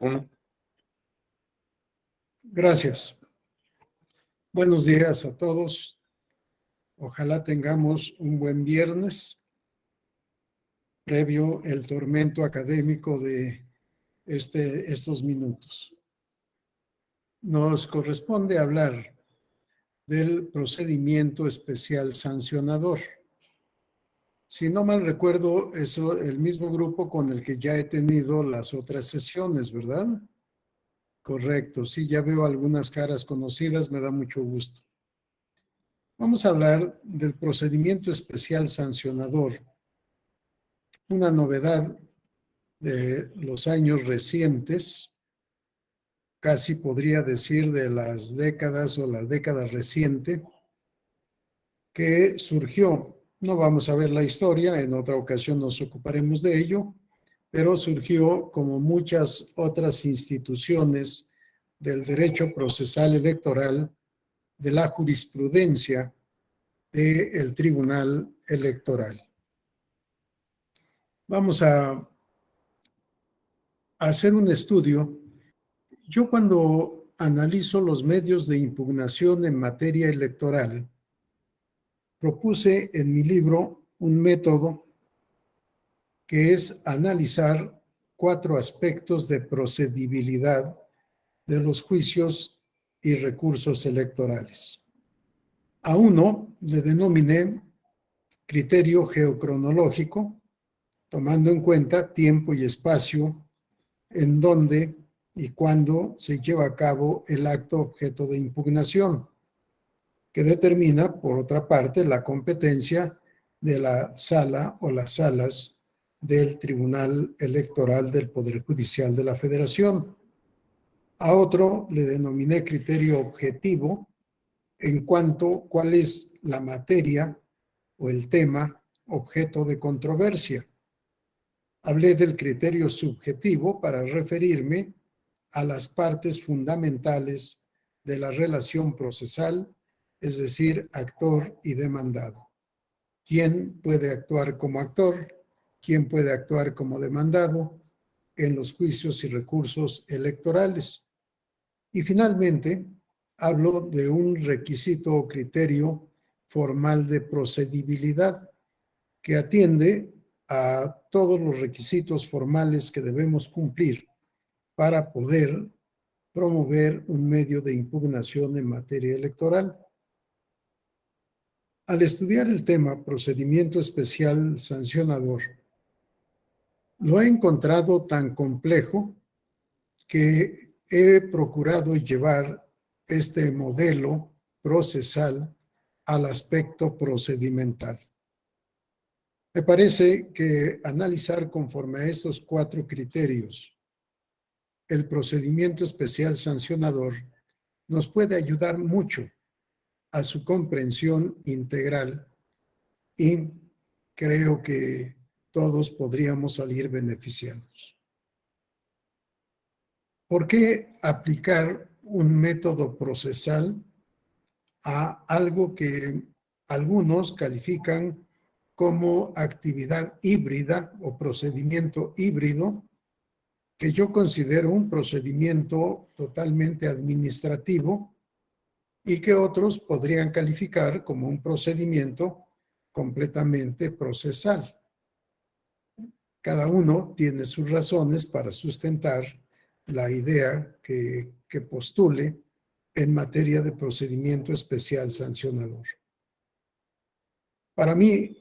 Uno. Gracias. Buenos días a todos. Ojalá tengamos un buen viernes previo el tormento académico de estos minutos. Nos corresponde hablar del procedimiento especial sancionador. Si no mal recuerdo, es el mismo grupo con el que ya he tenido las otras sesiones, ¿verdad? Correcto, sí, ya veo algunas caras conocidas, me da mucho gusto. Vamos a hablar del procedimiento especial sancionador, una novedad de los años recientes, casi podría decir de las décadas o la década reciente, que surgió. No vamos a ver la historia, en otra ocasión nos ocuparemos de ello, pero surgió como muchas otras instituciones del derecho procesal electoral, de la jurisprudencia del Tribunal Electoral. Vamos a hacer un estudio. Yo cuando analizo los medios de impugnación en materia electoral, propuse en mi libro un método que es analizar 4 aspectos de procedibilidad de los juicios y recursos electorales. A uno le denominé criterio geocronológico, tomando en cuenta tiempo y espacio en donde y cuándo se lleva a cabo el acto objeto de impugnación, que determina, por otra parte, la competencia de la sala o las salas del Tribunal Electoral del Poder Judicial de la Federación. A otro le denominé criterio objetivo en cuanto a cuál es la materia o el tema objeto de controversia. Hablé del criterio subjetivo para referirme a las partes fundamentales de la relación procesal, es decir, actor y demandado. ¿Quién puede actuar como actor? ¿Quién puede actuar como demandado en los juicios y recursos electorales? Y finalmente, hablo de un requisito o criterio formal de procedibilidad que atiende a todos los requisitos formales que debemos cumplir para poder promover un medio de impugnación en materia electoral. Al estudiar el tema procedimiento especial sancionador, lo he encontrado tan complejo que he procurado llevar este modelo procesal al aspecto procedimental. Me parece que analizar conforme a estos 4 criterios el procedimiento especial sancionador nos puede ayudar mucho a su comprensión integral y creo que todos podríamos salir beneficiados. ¿Por qué aplicar un método procesal a algo que algunos califican como actividad híbrida o procedimiento híbrido, que yo considero un procedimiento totalmente administrativo y que otros podrían calificar como un procedimiento completamente procesal? Cada uno tiene sus razones para sustentar la idea que postule en materia de procedimiento especial sancionador. Para mí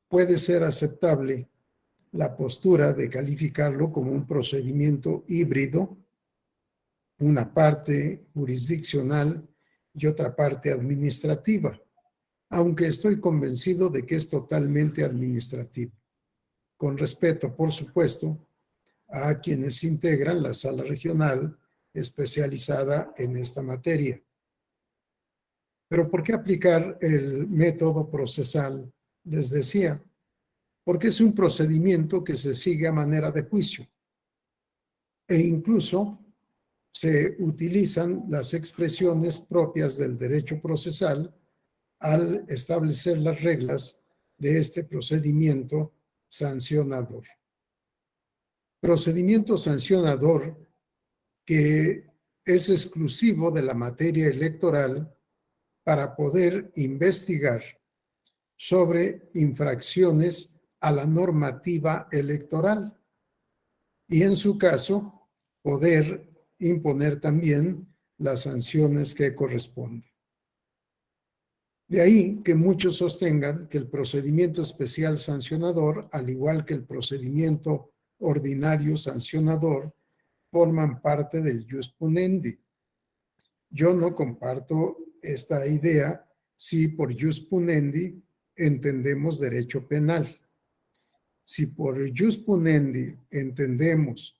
puede ser aceptable la postura de calificarlo como un procedimiento híbrido, una parte jurisdiccional y otra parte administrativa, aunque estoy convencido de que es totalmente administrativo, con respeto, por supuesto, a quienes integran la sala regional especializada en esta materia. Pero ¿por qué aplicar el método procesal? Les decía, porque es un procedimiento que se sigue a manera de juicio e incluso se utilizan las expresiones propias del derecho procesal al establecer las reglas de este procedimiento sancionador. Procedimiento sancionador que es exclusivo de la materia electoral para poder investigar sobre infracciones a la normativa electoral y, en su caso, poder imponer también las sanciones que corresponden. De ahí que muchos sostengan que el procedimiento especial sancionador, al igual que el procedimiento ordinario sancionador, forman parte del jus punendi. Yo no comparto esta idea si por jus punendi entendemos derecho penal. Si por jus punendi entendemos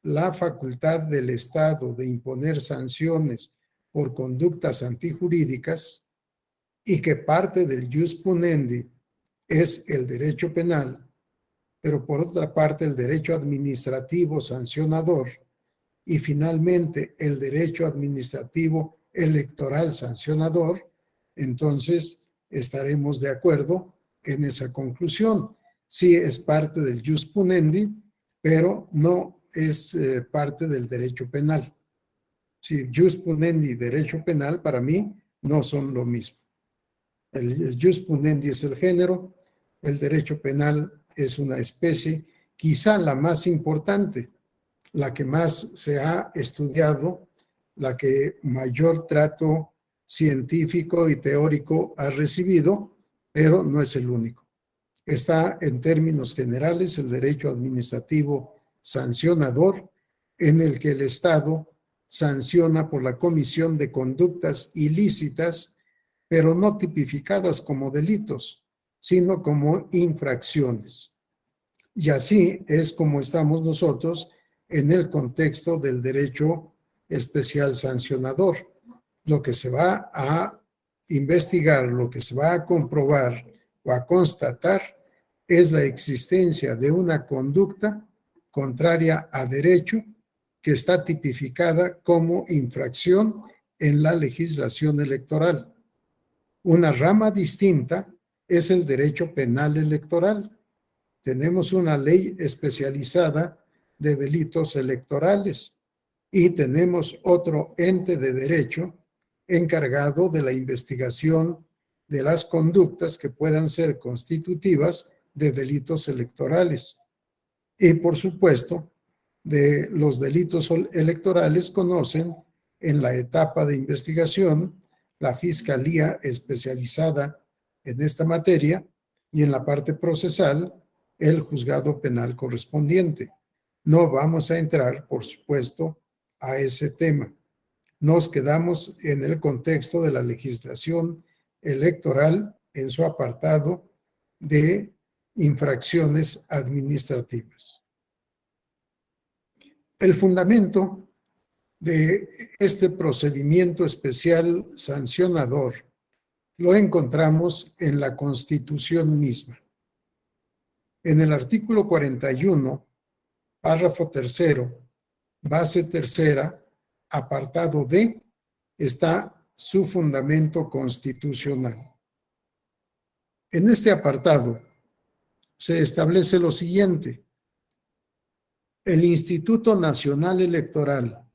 la facultad del Estado de imponer sanciones por conductas antijurídicas y que parte del jus punendi es el derecho penal, pero por otra parte el derecho administrativo sancionador y finalmente el derecho administrativo electoral sancionador, entonces estaremos de acuerdo en esa conclusión. Sí es parte del jus punendi, pero no es parte del derecho penal. Sí, jus punendi y derecho penal para mí no son lo mismo. El jus punendi es el género, el derecho penal es una especie, quizá la más importante, la que más se ha estudiado, la que mayor trato científico y teórico ha recibido, pero no es el único. Está en términos generales el derecho administrativo sancionador, en el que el Estado sanciona por la comisión de conductas ilícitas, pero no tipificadas como delitos, sino como infracciones. Y así es como estamos nosotros en el contexto del derecho especial sancionador. Lo que se va a investigar, lo que se va a comprobar o a constatar es la existencia de una conducta contraria a derecho que está tipificada como infracción en la legislación electoral. Una rama distinta es el derecho penal electoral. Tenemos una ley especializada de delitos electorales y tenemos otro ente de derecho encargado de la investigación de las conductas que puedan ser constitutivas de delitos electorales. Y, por supuesto, de los delitos electorales conocen en la etapa de investigación la Fiscalía especializada en esta materia y en la parte procesal el juzgado penal correspondiente. No vamos a entrar, por supuesto, a ese tema. Nos quedamos en el contexto de la legislación electoral en su apartado de infracciones administrativas. El fundamento de este procedimiento especial sancionador lo encontramos en la Constitución misma. En el artículo 41, párrafo tercero, base tercera, apartado D, está su fundamento constitucional. En este apartado se establece lo siguiente: el Instituto Nacional Electoral,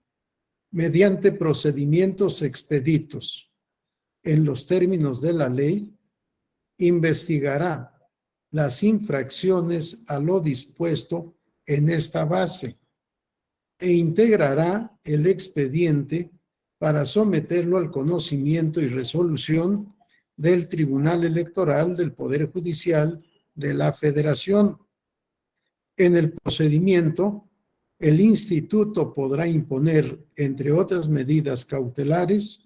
mediante procedimientos expeditos en los términos de la ley, investigará las infracciones a lo dispuesto en esta base e integrará el expediente para someterlo al conocimiento y resolución del Tribunal Electoral del Poder Judicial de la Federación. En el procedimiento, el Instituto podrá imponer, entre otras medidas cautelares,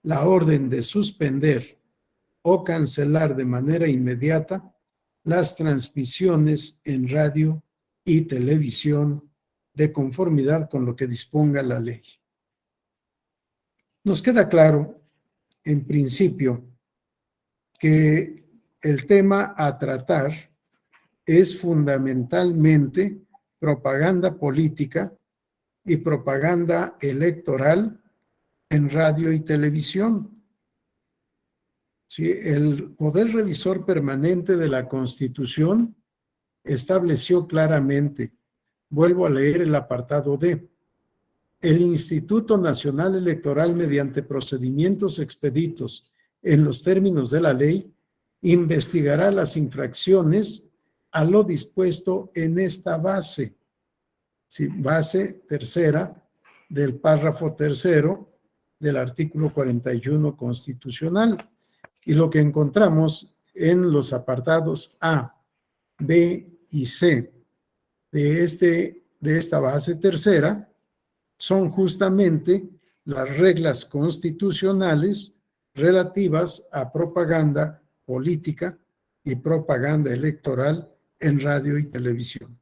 la orden de suspender o cancelar de manera inmediata las transmisiones en radio y televisión de conformidad con lo que disponga la ley. Nos queda claro, en principio, que el tema a tratar es fundamentalmente propaganda política y propaganda electoral en radio y televisión. Sí, el Poder Revisor Permanente de la Constitución estableció claramente, vuelvo a leer el apartado D, el Instituto Nacional Electoral, mediante procedimientos expeditos en los términos de la ley, investigará las infracciones a lo dispuesto en esta base, sí, base tercera del párrafo tercero del artículo 41 constitucional. Y lo que encontramos en los apartados A, B y C de esta base tercera son justamente las reglas constitucionales relativas a propaganda política y propaganda electoral en radio y televisión.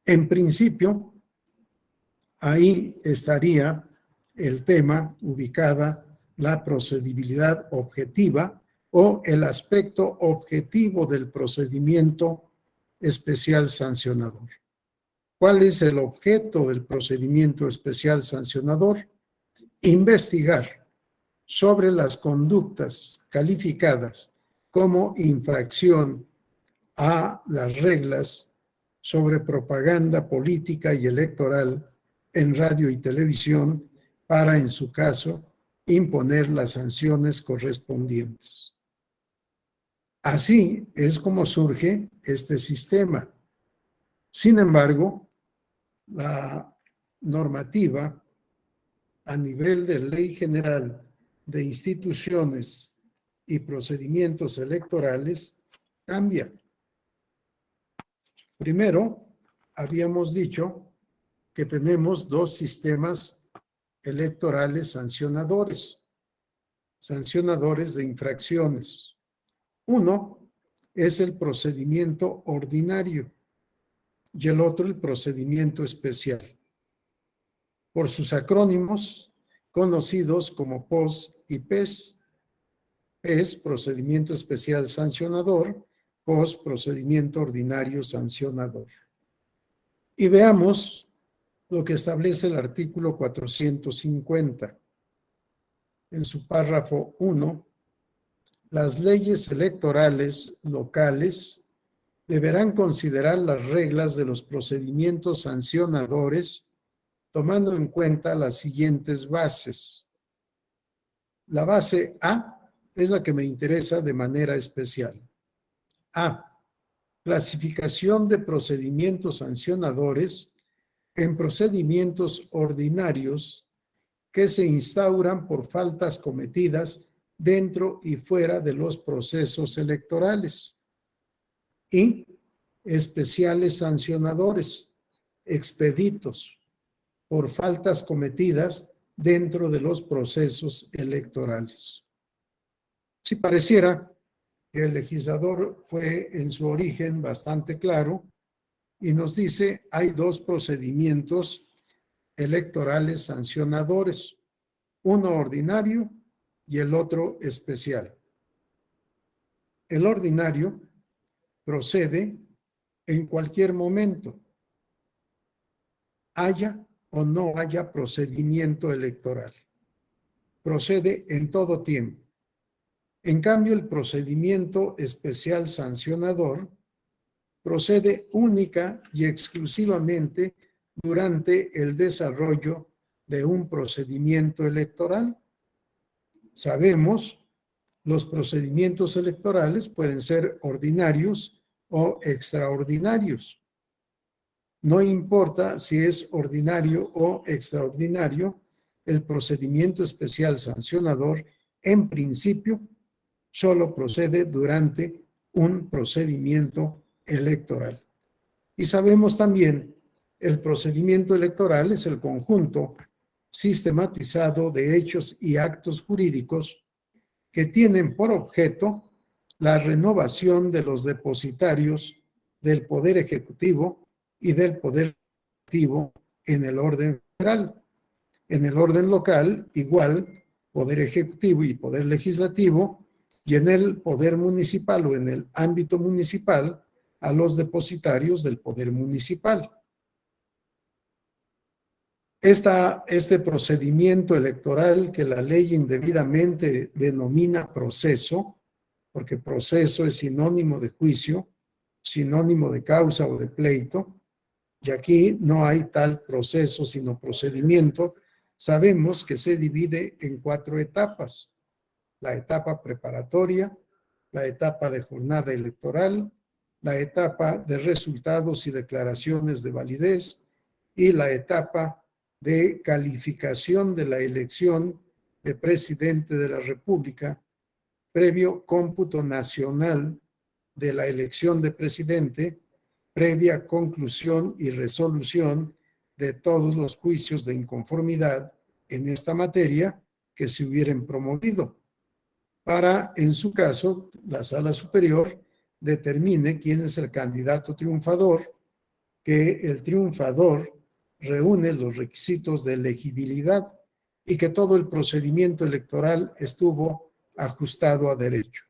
En principio, ahí estaría el tema ubicada la procedibilidad objetiva o el aspecto objetivo del procedimiento especial sancionador. ¿Cuál es el objeto del procedimiento especial sancionador? Investigar sobre las conductas calificadas como infracción a las reglas sobre propaganda política y electoral en radio y televisión para, en su caso, imponer las sanciones correspondientes. Así es como surge este sistema. Sin embargo, la normativa a nivel de Ley General de Instituciones y Procedimientos Electorales cambia. Primero, habíamos dicho que tenemos dos sistemas electorales sancionadores de infracciones. Uno es el procedimiento ordinario y el otro el procedimiento especial, por sus acrónimos conocidos como POS y PES. PES, procedimiento especial sancionador; POS, procedimiento ordinario sancionador. Y veamos lo que establece el artículo 450. En su párrafo 1, las leyes electorales locales deberán considerar las reglas de los procedimientos sancionadores tomando en cuenta las siguientes bases. La base A es la que me interesa de manera especial. A. Clasificación de procedimientos sancionadores en procedimientos ordinarios que se instauran por faltas cometidas dentro y fuera de los procesos electorales. Y especiales sancionadores, expeditos, por faltas cometidas dentro de los procesos electorales. Si pareciera que el legislador fue en su origen bastante claro y nos dice hay dos procedimientos electorales sancionadores, uno ordinario y el otro especial. El ordinario procede en cualquier momento, haya o no haya procedimiento electoral. Procede en todo tiempo. En cambio, el procedimiento especial sancionador procede única y exclusivamente durante el desarrollo de un procedimiento electoral. Sabemos, los procedimientos electorales pueden ser ordinarios o extraordinarios. No importa si es ordinario o extraordinario, el procedimiento especial sancionador, en principio, solo procede durante un procedimiento electoral. Y sabemos también, el procedimiento electoral es el conjunto sistematizado de hechos y actos jurídicos que tienen por objeto la renovación de los depositarios del Poder Ejecutivo y del Poder Legislativo en el orden federal. En el orden local, igual, Poder Ejecutivo y Poder Legislativo, y en el Poder Municipal o en el ámbito municipal, a los depositarios del Poder Municipal. Este procedimiento electoral que la ley indebidamente denomina proceso, porque proceso es sinónimo de juicio, sinónimo de causa o de pleito, y aquí no hay tal proceso sino procedimiento, sabemos que se divide en 4 etapas: la etapa preparatoria, la etapa de jornada electoral, la etapa de resultados y declaraciones de validez y la etapa de calificación de la elección de presidente de la República, previo cómputo nacional de la elección de presidente, previa conclusión y resolución de todos los juicios de inconformidad en esta materia que se hubieran promovido, para, en su caso, la Sala Superior determine quién es el candidato triunfador, que el triunfador reúne los requisitos de elegibilidad y que todo el procedimiento electoral estuvo ajustado a derecho.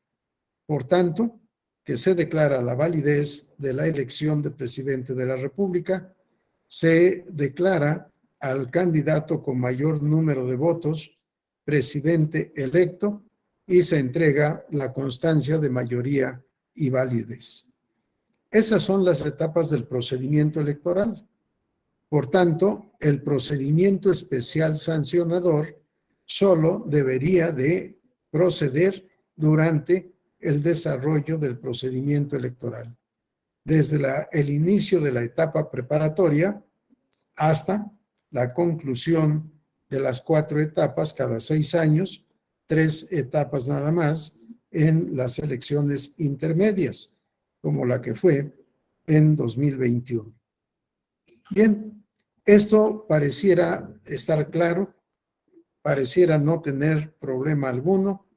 Por tanto, que se declara la validez de la elección de presidente de la República, se declara al candidato con mayor número de votos presidente electo y se entrega la constancia de mayoría y validez. Esas son las etapas del procedimiento electoral. Por tanto, el procedimiento especial sancionador solo debería de proceder durante el desarrollo del procedimiento electoral, desde el inicio de la etapa preparatoria hasta la conclusión de las 4 etapas cada 6 años, 3 etapas nada más en las elecciones intermedias, como la que fue en 2021. Bien, esto pareciera estar claro, pareciera no tener problema alguno.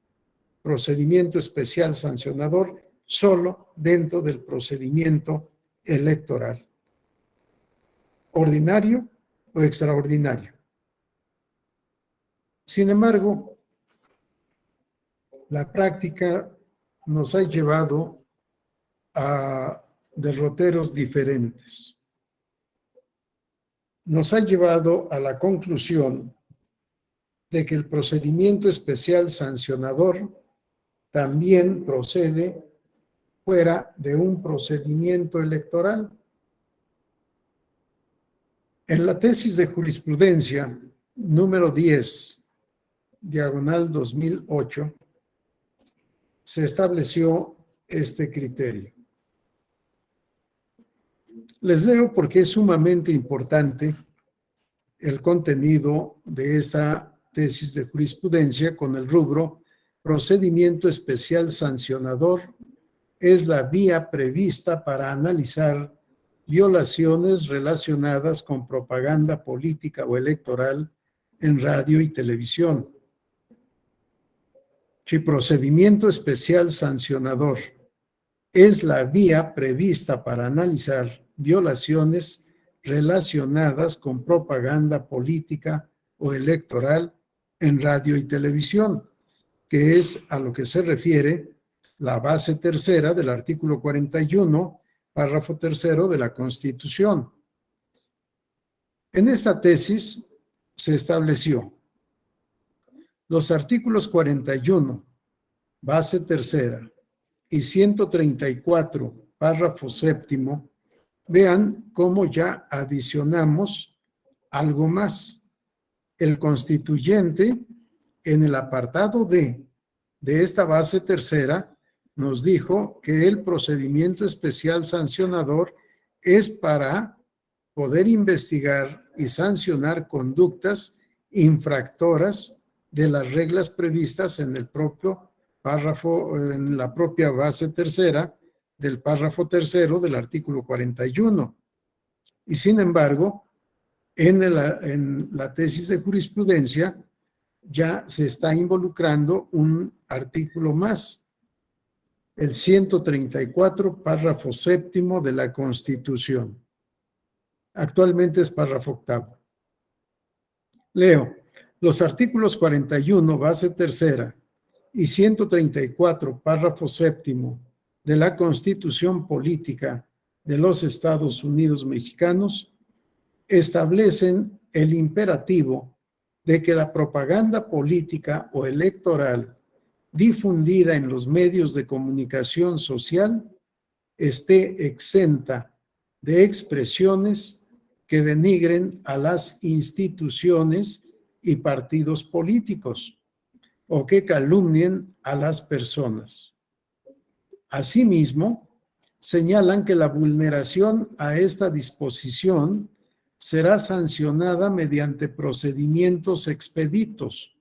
Procedimiento especial sancionador solo dentro del procedimiento electoral. ¿Ordinario o extraordinario? Sin embargo, la práctica nos ha llevado a derroteros diferentes. Nos ha llevado a la conclusión de que el procedimiento especial sancionador también procede fuera de un procedimiento electoral. En la tesis de jurisprudencia número 10, diagonal 2008, se estableció este criterio. Les leo porque es sumamente importante el contenido de esta tesis de jurisprudencia con el rubro procedimiento especial sancionador es la vía prevista para analizar violaciones relacionadas con propaganda política o electoral en radio y televisión. Si procedimiento especial sancionador es la vía prevista para analizar violaciones relacionadas con propaganda política o electoral en radio y televisión, que es a lo que se refiere la base tercera del artículo 41, párrafo tercero de la Constitución. En esta tesis se estableció los artículos 41, base tercera, y 134, párrafo séptimo. Vean cómo ya adicionamos algo más. El constituyente, en el apartado D de esta base tercera, nos dijo que el procedimiento especial sancionador es para poder investigar y sancionar conductas infractoras de las reglas previstas en el propio párrafo, en la propia base tercera del párrafo tercero del artículo 41. Y sin embargo, en la tesis de jurisprudencia ya se está involucrando un artículo más, el 134, párrafo séptimo de la Constitución. Actualmente es párrafo octavo. Leo, los artículos 41, base tercera, y 134, párrafo séptimo de la Constitución Política de los Estados Unidos Mexicanos establecen el imperativo de que la propaganda política o electoral difundida en los medios de comunicación social esté exenta de expresiones que denigren a las instituciones y partidos políticos o que calumnien a las personas. Asimismo, señalan que la vulneración a esta disposición será sancionada mediante procedimientos expeditos,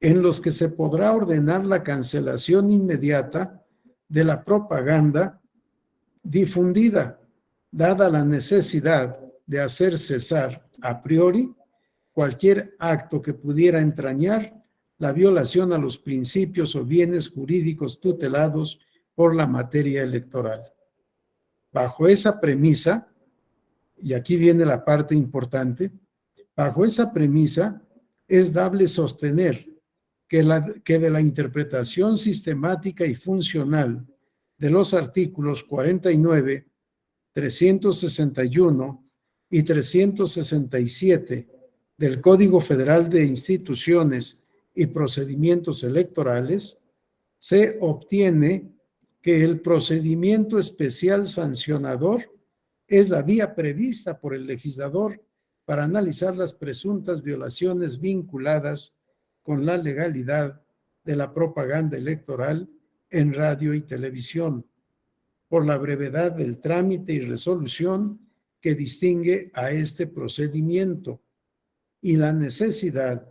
en los que se podrá ordenar la cancelación inmediata de la propaganda difundida, dada la necesidad de hacer cesar a priori cualquier acto que pudiera entrañar la violación a los principios o bienes jurídicos tutelados por la materia electoral. Bajo esa premisa, y aquí viene la parte importante, bajo esa premisa es dable sostener que de la interpretación sistemática y funcional de los artículos 49, 361 y 367 del Código Federal de Instituciones y Procedimientos Electorales, se obtiene que el procedimiento especial sancionador es la vía prevista por el legislador para analizar las presuntas violaciones vinculadas con la legalidad de la propaganda electoral en radio y televisión, por la brevedad del trámite y resolución que distingue a este procedimiento y la necesidad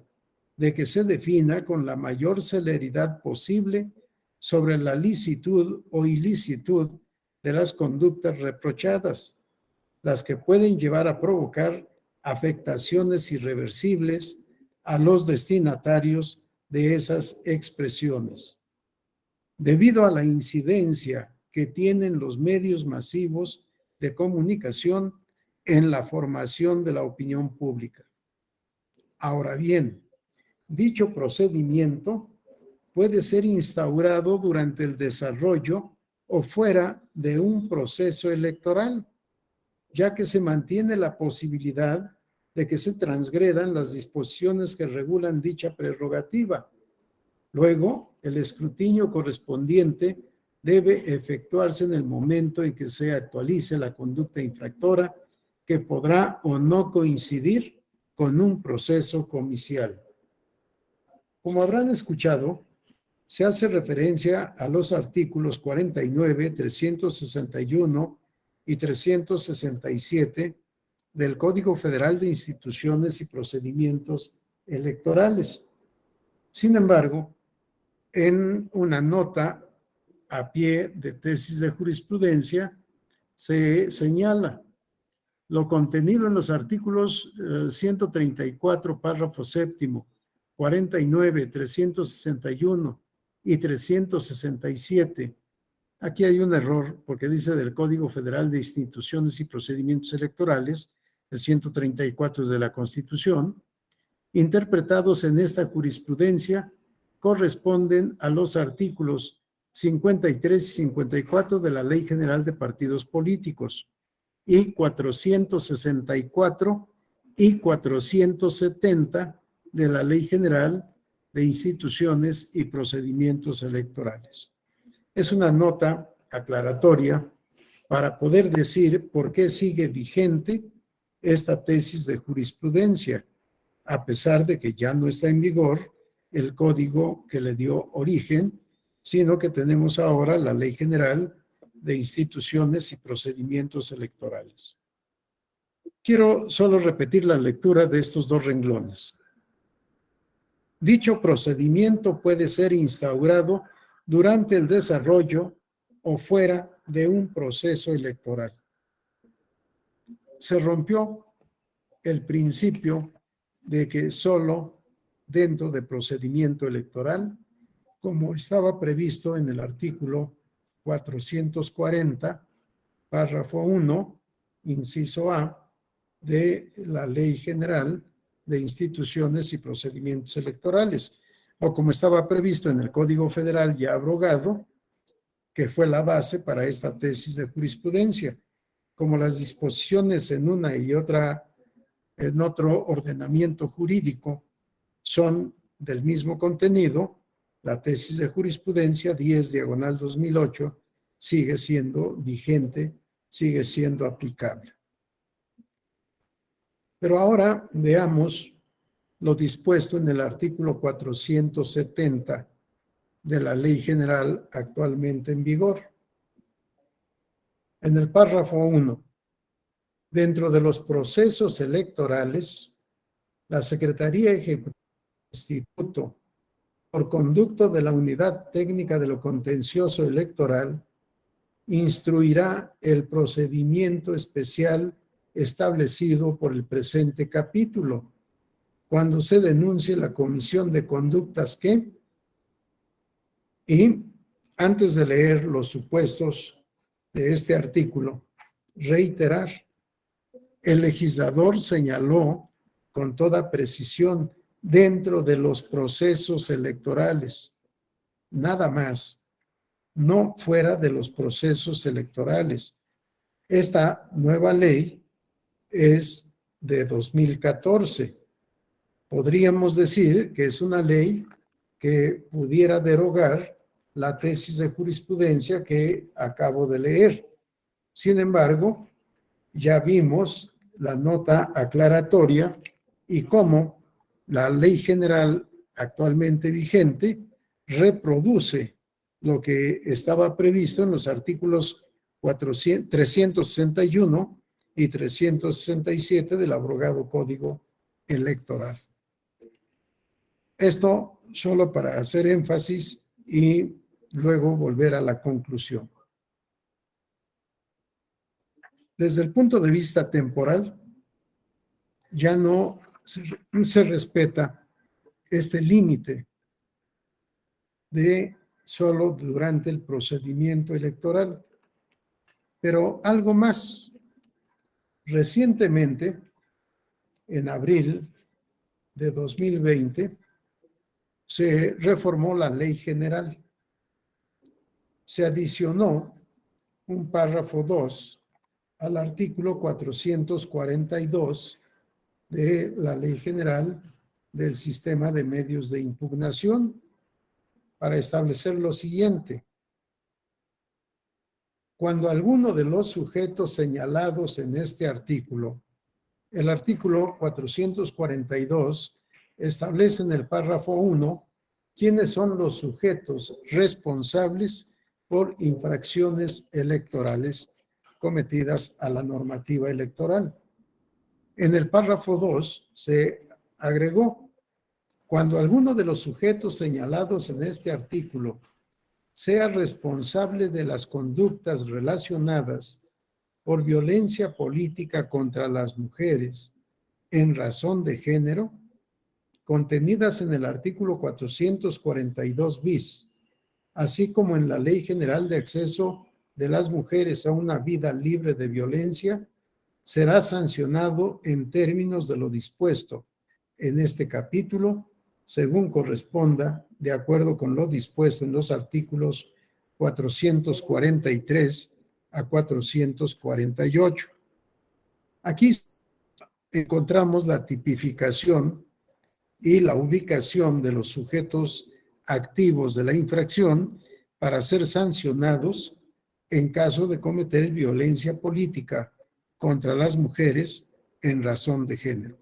de que se defina con la mayor celeridad posible sobre la licitud o ilicitud de las conductas reprochadas, las que pueden llevar a provocar afectaciones irreversibles a los destinatarios de esas expresiones. Debido a la incidencia que tienen los medios masivos de comunicación en la formación de la opinión pública. Ahora bien, dicho procedimiento puede ser instaurado durante el desarrollo o fuera de un proceso electoral, ya que se mantiene la posibilidad de que se transgredan las disposiciones que regulan dicha prerrogativa. Luego, el escrutinio correspondiente debe efectuarse en el momento en que se actualice la conducta infractora, que podrá o no coincidir con un proceso comicial. Como habrán escuchado, se hace referencia a los artículos 49, 361 y 367 del Código Federal de Instituciones y Procedimientos Electorales. Sin embargo, en una nota a pie de tesis de jurisprudencia se señala lo contenido en los artículos 134, párrafo séptimo, 49, 361 y 367. Aquí hay un error porque dice del Código Federal de Instituciones y Procedimientos Electorales, el 134 de la Constitución, interpretados en esta jurisprudencia, corresponden a los artículos 53 y 54 de la Ley General de Partidos Políticos y 464 y 470 de la Ley General de Instituciones y Procedimientos Electorales. Es una nota aclaratoria para poder decir por qué sigue vigente esta tesis de jurisprudencia, a pesar de que ya no está en vigor el código que le dio origen, sino que tenemos ahora la Ley General de Instituciones y Procedimientos Electorales. Quiero solo repetir la lectura de estos dos renglones. Dicho procedimiento puede ser instaurado durante el desarrollo o fuera de un proceso electoral. Se rompió el principio de que solo dentro de procedimiento electoral, como estaba previsto en el artículo 440, párrafo 1, inciso A, de la Ley General de Instituciones y Procedimientos Electorales, o como estaba previsto en el Código Federal ya abrogado, que fue la base para esta tesis de jurisprudencia. Como las disposiciones en una y otra, en otro ordenamiento jurídico son del mismo contenido, la tesis de jurisprudencia 10/2008 sigue siendo vigente, sigue siendo aplicable. Pero ahora veamos lo dispuesto en el artículo 470 de la Ley General actualmente en vigor. En el párrafo 1, dentro de los procesos electorales, la Secretaría Ejecutiva del Instituto, por conducto de la Unidad Técnica de lo Contencioso Electoral, instruirá el procedimiento especial establecido por el presente capítulo, cuando se denuncie la comisión de conductas que, y antes de leer los supuestos de este artículo, reiterar, el legislador señaló con toda precisión dentro de los procesos electorales, nada más, no fuera de los procesos electorales. Esta nueva ley es de 2014. Podríamos decir que es una ley que pudiera derogar la tesis de jurisprudencia que acabo de leer. Sin embargo, ya vimos la nota aclaratoria y cómo la ley general actualmente vigente reproduce lo que estaba previsto en los artículos 361 y 367 del abrogado Código Electoral. Esto solo para hacer énfasis y luego volver a la conclusión. Desde el punto de vista temporal, ya no se respeta este límite de solo durante el procedimiento electoral. Pero algo más. Recientemente, en abril de 2020, se reformó la Ley General. Se adicionó un párrafo 2 al artículo 442 de la Ley General del Sistema de Medios de Impugnación para establecer lo siguiente. Cuando alguno de los sujetos señalados en este artículo, el artículo 442 establece en el párrafo 1 quiénes son los sujetos responsables por infracciones electorales cometidas a la normativa electoral. En el párrafo 2 se agregó, cuando alguno de los sujetos señalados en este artículo sea responsable de las conductas relacionadas por violencia política contra las mujeres en razón de género, contenidas en el artículo 442 bis, así como en la Ley General de Acceso de las Mujeres a una Vida Libre de Violencia, será sancionado en términos de lo dispuesto en este capítulo, según corresponda, de acuerdo con lo dispuesto en los artículos 443 a 448. Aquí encontramos la tipificación y la ubicación de los sujetos activos de la infracción para ser sancionados en caso de cometer violencia política contra las mujeres en razón de género.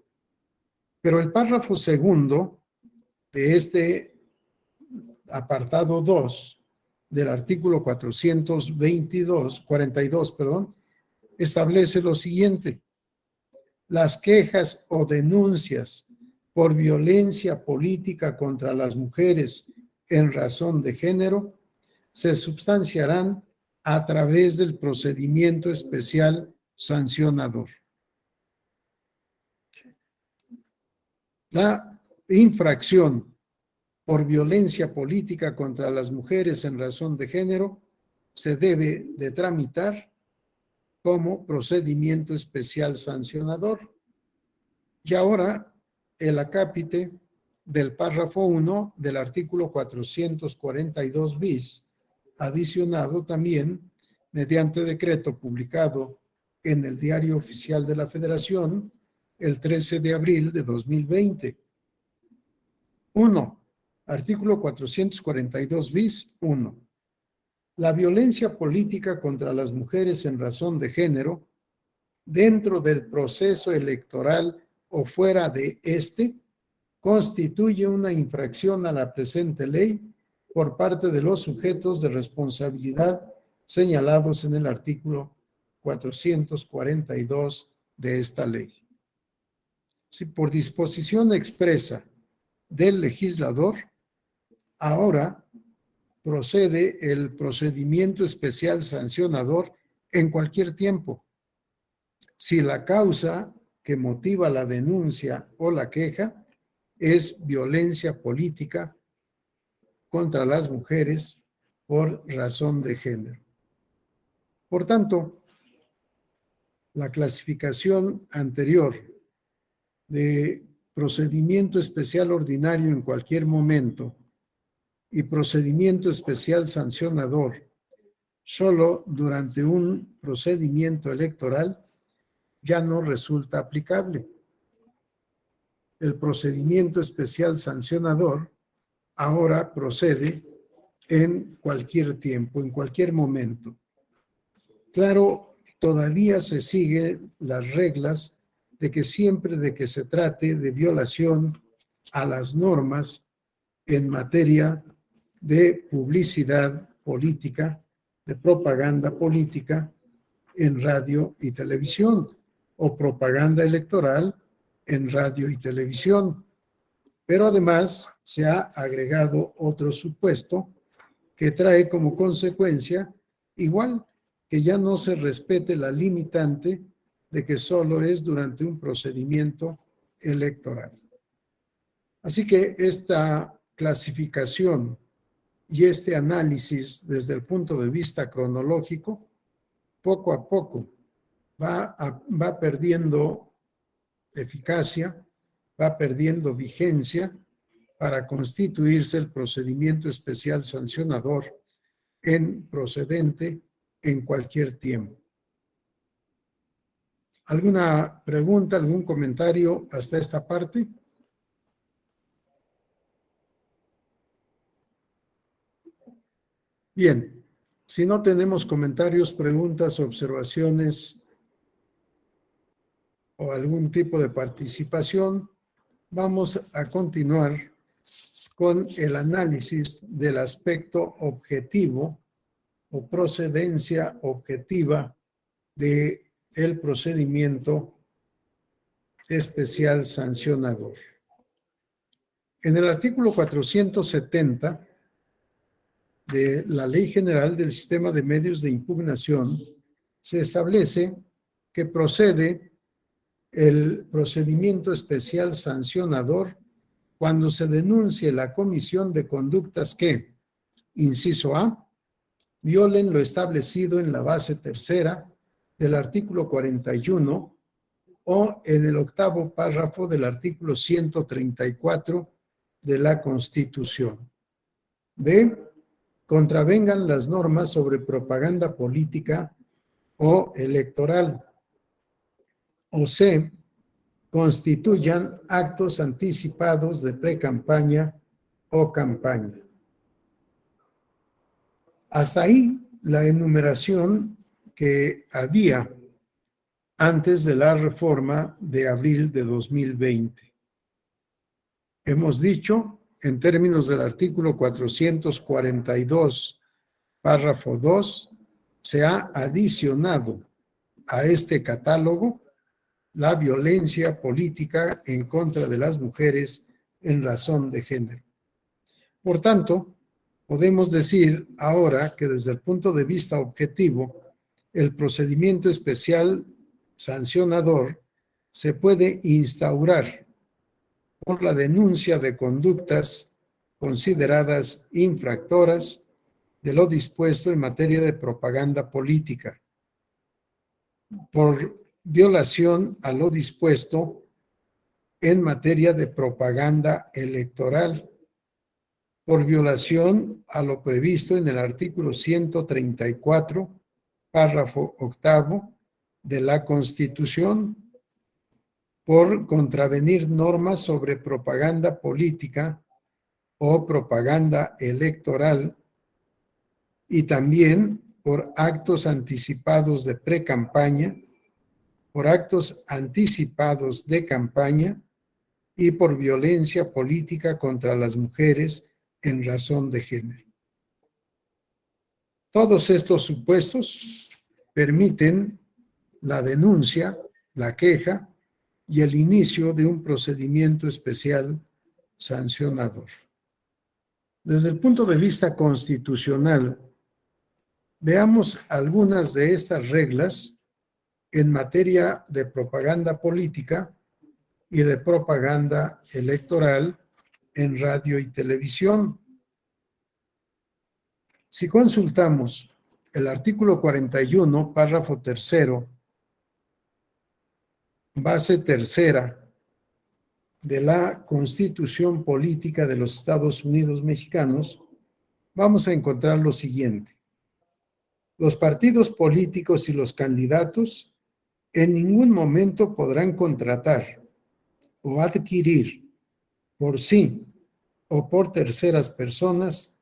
Pero el párrafo segundo de este apartado 2 del artículo 42, establece lo siguiente. Las quejas o denuncias por violencia política contra las mujeres en razón de género se substanciarán a través del procedimiento especial sancionador. La infracción por violencia política contra las mujeres en razón de género se debe de tramitar como procedimiento especial sancionador. Y ahora el acápite del párrafo 1 del artículo 442 bis, adicionado también mediante decreto publicado en el Diario Oficial de la Federación el 13 de abril de 2020. 1. Artículo 442 bis 1. La violencia política contra las mujeres en razón de género dentro del proceso electoral o fuera de este, constituye una infracción a la presente ley por parte de los sujetos de responsabilidad señalados en el artículo 442 de esta ley. Si por disposición expresa del legislador, ahora procede el procedimiento especial sancionador en cualquier tiempo. Si la causa que motiva la denuncia o la queja es violencia política contra las mujeres por razón de género. Por tanto, la clasificación anterior de procedimiento especial ordinario en cualquier momento y procedimiento especial sancionador solo durante un procedimiento electoral ya no resulta aplicable. El procedimiento especial sancionador ahora procede en cualquier tiempo, en cualquier momento. Claro, todavía se siguen las reglas de que siempre de que se trate de violación a las normas en materia de publicidad política, de propaganda política en radio y televisión, o propaganda electoral en radio y televisión. Pero además se ha agregado otro supuesto que trae como consecuencia, igual, que ya no se respete la limitante de que solo es durante un procedimiento electoral. Así que esta clasificación y este análisis desde el punto de vista cronológico, poco a poco va perdiendo eficacia, va perdiendo vigencia para constituirse el procedimiento especial sancionador en procedente en cualquier tiempo. ¿Alguna pregunta, algún comentario hasta esta parte? Bien, si no tenemos comentarios, preguntas, observaciones o algún tipo de participación, vamos a continuar con el análisis del aspecto objetivo o procedencia objetiva de el procedimiento especial sancionador. En el artículo 470 de la Ley General del Sistema de Medios de Impugnación se establece que procede el procedimiento especial sancionador cuando se denuncie la comisión de conductas que, inciso A, violen lo establecido en la base tercera del artículo 41 o en el octavo párrafo del artículo 134 de la Constitución. B, contravengan las normas sobre propaganda política o electoral. O C, constituyan actos anticipados de precampaña o campaña. Hasta ahí la enumeración que había antes de la reforma de abril de 2020. Hemos dicho, en términos del artículo 442, párrafo 2, se ha adicionado a este catálogo la violencia política en contra de las mujeres en razón de género. Por tanto, podemos decir ahora que desde el punto de vista objetivo, el procedimiento especial sancionador se puede instaurar por la denuncia de conductas consideradas infractoras de lo dispuesto en materia de propaganda política, por violación a lo dispuesto en materia de propaganda electoral, por violación a lo previsto en el artículo 134, párrafo octavo de la Constitución, por contravenir normas sobre propaganda política o propaganda electoral y también por actos anticipados de precampaña por actos anticipados de campaña y por violencia política contra las mujeres en razón de género. Todos estos supuestos permiten la denuncia, la queja y el inicio de un procedimiento especial sancionador. Desde el punto de vista constitucional, veamos algunas de estas reglas en materia de propaganda política y de propaganda electoral en radio y televisión. Si consultamos el artículo 41, párrafo tercero, base tercera de la Constitución Política de los Estados Unidos Mexicanos, vamos a encontrar lo siguiente. Los partidos políticos y los candidatos en ningún momento podrán contratar o adquirir por sí o por terceras personas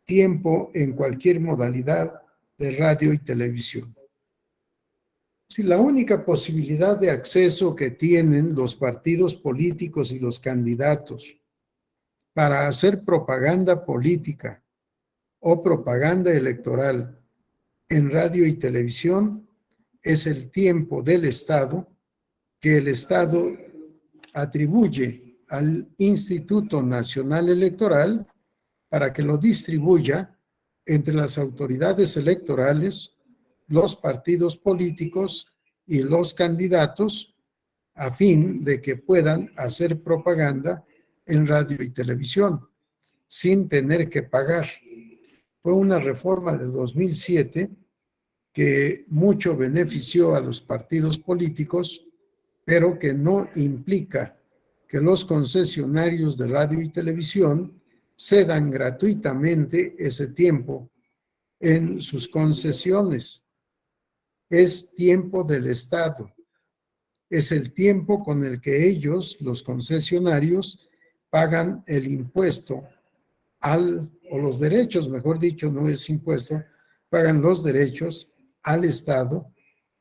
tiempo en cualquier modalidad de radio y televisión. Si la única posibilidad de acceso que tienen los partidos políticos y los candidatos para hacer propaganda política o propaganda electoral en radio y televisión es el tiempo del Estado que el Estado atribuye al Instituto Nacional Electoral para que lo distribuya entre las autoridades electorales, los partidos políticos y los candidatos a fin de que puedan hacer propaganda en radio y televisión sin tener que pagar. Fue una reforma de 2007 que mucho benefició a los partidos políticos, pero que no implica que los concesionarios de radio y televisión cedan gratuitamente ese tiempo en sus concesiones. Es tiempo del Estado. Es el tiempo con el que ellos, los concesionarios, pagan el impuesto o los derechos, mejor dicho, no es impuesto, pagan los derechos al Estado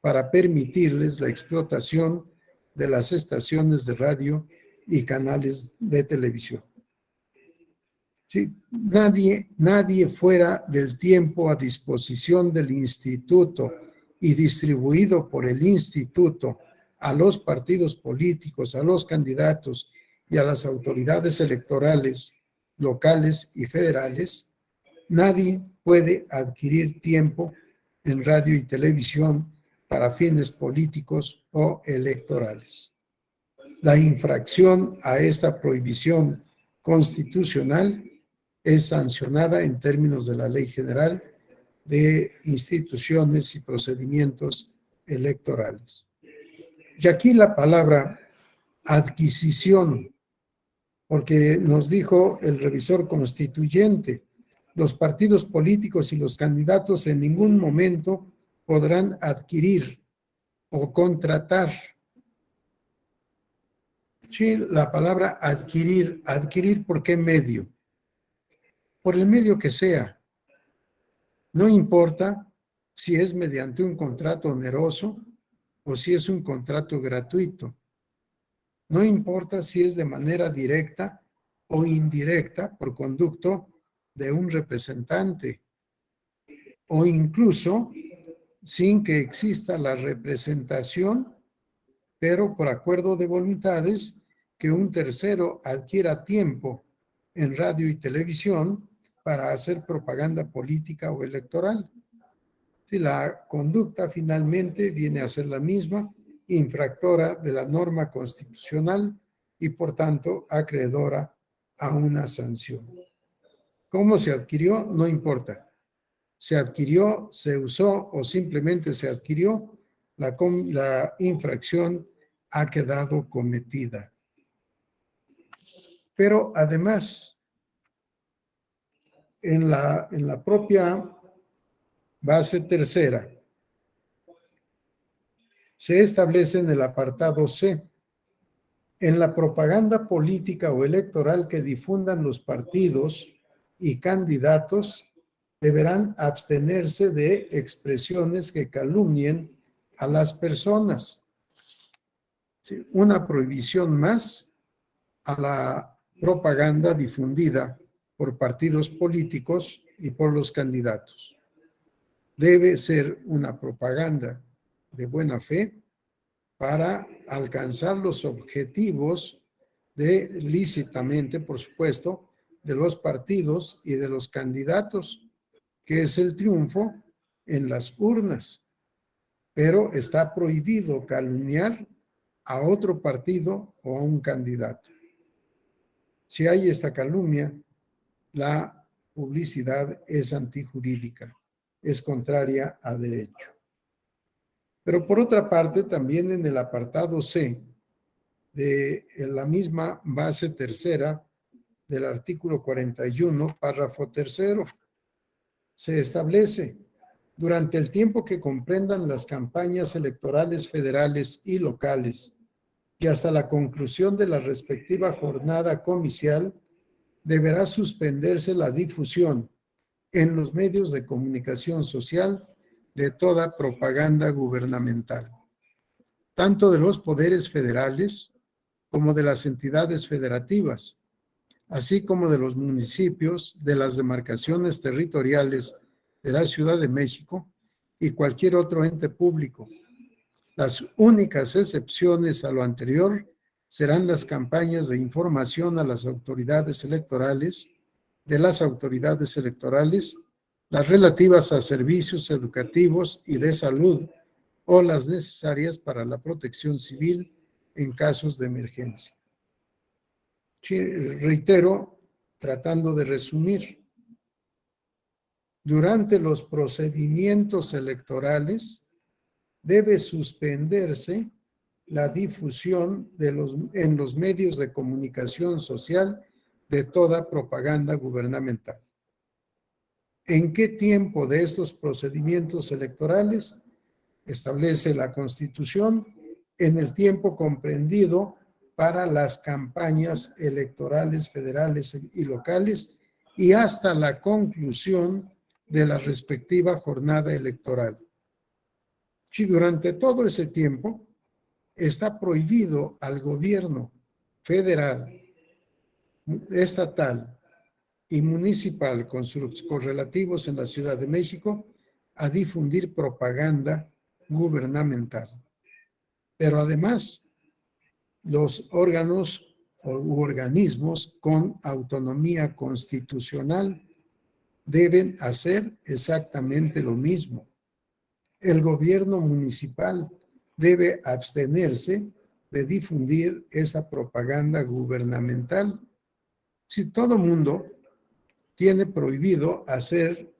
para permitirles la explotación de las estaciones de radio y canales de televisión. ¿Sí? Nadie fuera del tiempo a disposición del instituto y distribuido por el instituto a los partidos políticos, a los candidatos y a las autoridades electorales locales y federales, nadie puede adquirir tiempo en radio y televisión para fines políticos o electorales. La infracción a esta prohibición constitucional es sancionada en términos de la Ley General de Instituciones y Procedimientos Electorales. Y aquí la palabra adquisición, porque nos dijo el revisor constituyente, los partidos políticos y los candidatos en ningún momento podrán adquirir o contratar. Sí, la palabra adquirir, ¿adquirir por qué medio? Por el medio que sea. No importa si es mediante un contrato oneroso o si es un contrato gratuito. No importa si es de manera directa o indirecta por conducto de un representante o incluso sin que exista la representación, pero por acuerdo de voluntades que un tercero adquiera tiempo en radio y televisión para hacer propaganda política o electoral. Si la conducta finalmente viene a ser la misma, infractora de la norma constitucional y por tanto acreedora a una sanción. ¿Cómo se adquirió? No importa. Se adquirió, se usó o simplemente se adquirió, la infracción ha quedado cometida. Pero además, en la propia base tercera, se establece en el apartado C, en la propaganda política o electoral que difundan los partidos y candidatos, deberán abstenerse de expresiones que calumnien a las personas, ¿sí? Una prohibición más a la propaganda difundida por partidos políticos y por los candidatos. Debe ser una propaganda de buena fe para alcanzar los objetivos lícitamente, por supuesto, de los partidos y de los candidatos, que es el triunfo en las urnas. Pero está prohibido calumniar a otro partido o a un candidato. Si hay esta calumnia, la publicidad es antijurídica, es contraria a derecho. Pero por otra parte, también en el apartado C de la misma base tercera del artículo 41, párrafo tercero, se establece: durante el tiempo que comprendan las campañas electorales federales y locales y hasta la conclusión de la respectiva jornada comicial, deberá suspenderse la difusión en los medios de comunicación social de toda propaganda gubernamental, tanto de los poderes federales como de las entidades federativas, así como de los municipios, de las demarcaciones territoriales de la Ciudad de México y cualquier otro ente público. Las únicas excepciones a lo anterior serán las campañas de información a las autoridades electorales, de las autoridades electorales, las relativas a servicios educativos y de salud o las necesarias para la protección civil en casos de emergencia. Sí, reitero, tratando de resumir, durante los procedimientos electorales debe suspenderse la difusión en los medios de comunicación social de toda propaganda gubernamental. ¿En qué tiempo de estos procedimientos electorales? Establece la Constitución: en el tiempo comprendido para las campañas electorales federales y locales y hasta la conclusión de la respectiva jornada electoral. Si durante todo ese tiempo está prohibido al gobierno federal, estatal y municipal con sus correlativos en la Ciudad de México a difundir propaganda gubernamental. Pero además, los órganos u organismos con autonomía constitucional deben hacer exactamente lo mismo. El gobierno municipal debe abstenerse de difundir esa propaganda gubernamental. Si todo mundo tiene prohibido hacer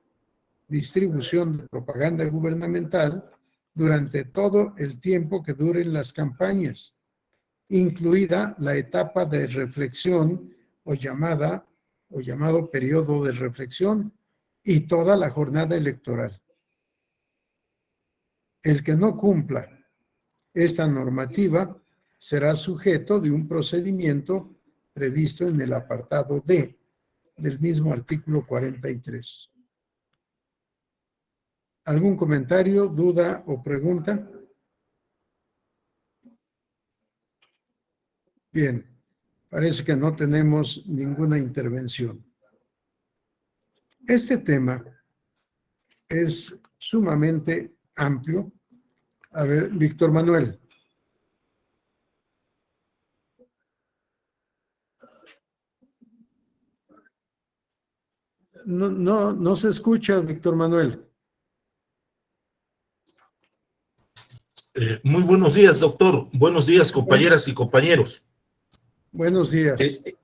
distribución de propaganda gubernamental durante todo el tiempo que duren las campañas, incluida la etapa de reflexión o llamado periodo de reflexión y toda la jornada electoral. El que no cumpla esta normativa será sujeto de un procedimiento previsto en el apartado D del mismo artículo 43. ¿Algún comentario, duda o pregunta? Bien, parece que no tenemos ninguna intervención. Este tema es sumamente amplio. A ver, Víctor Manuel. No se escucha, Víctor Manuel. Muy buenos días, doctor. Buenos días, compañeras y compañeros. Buenos días.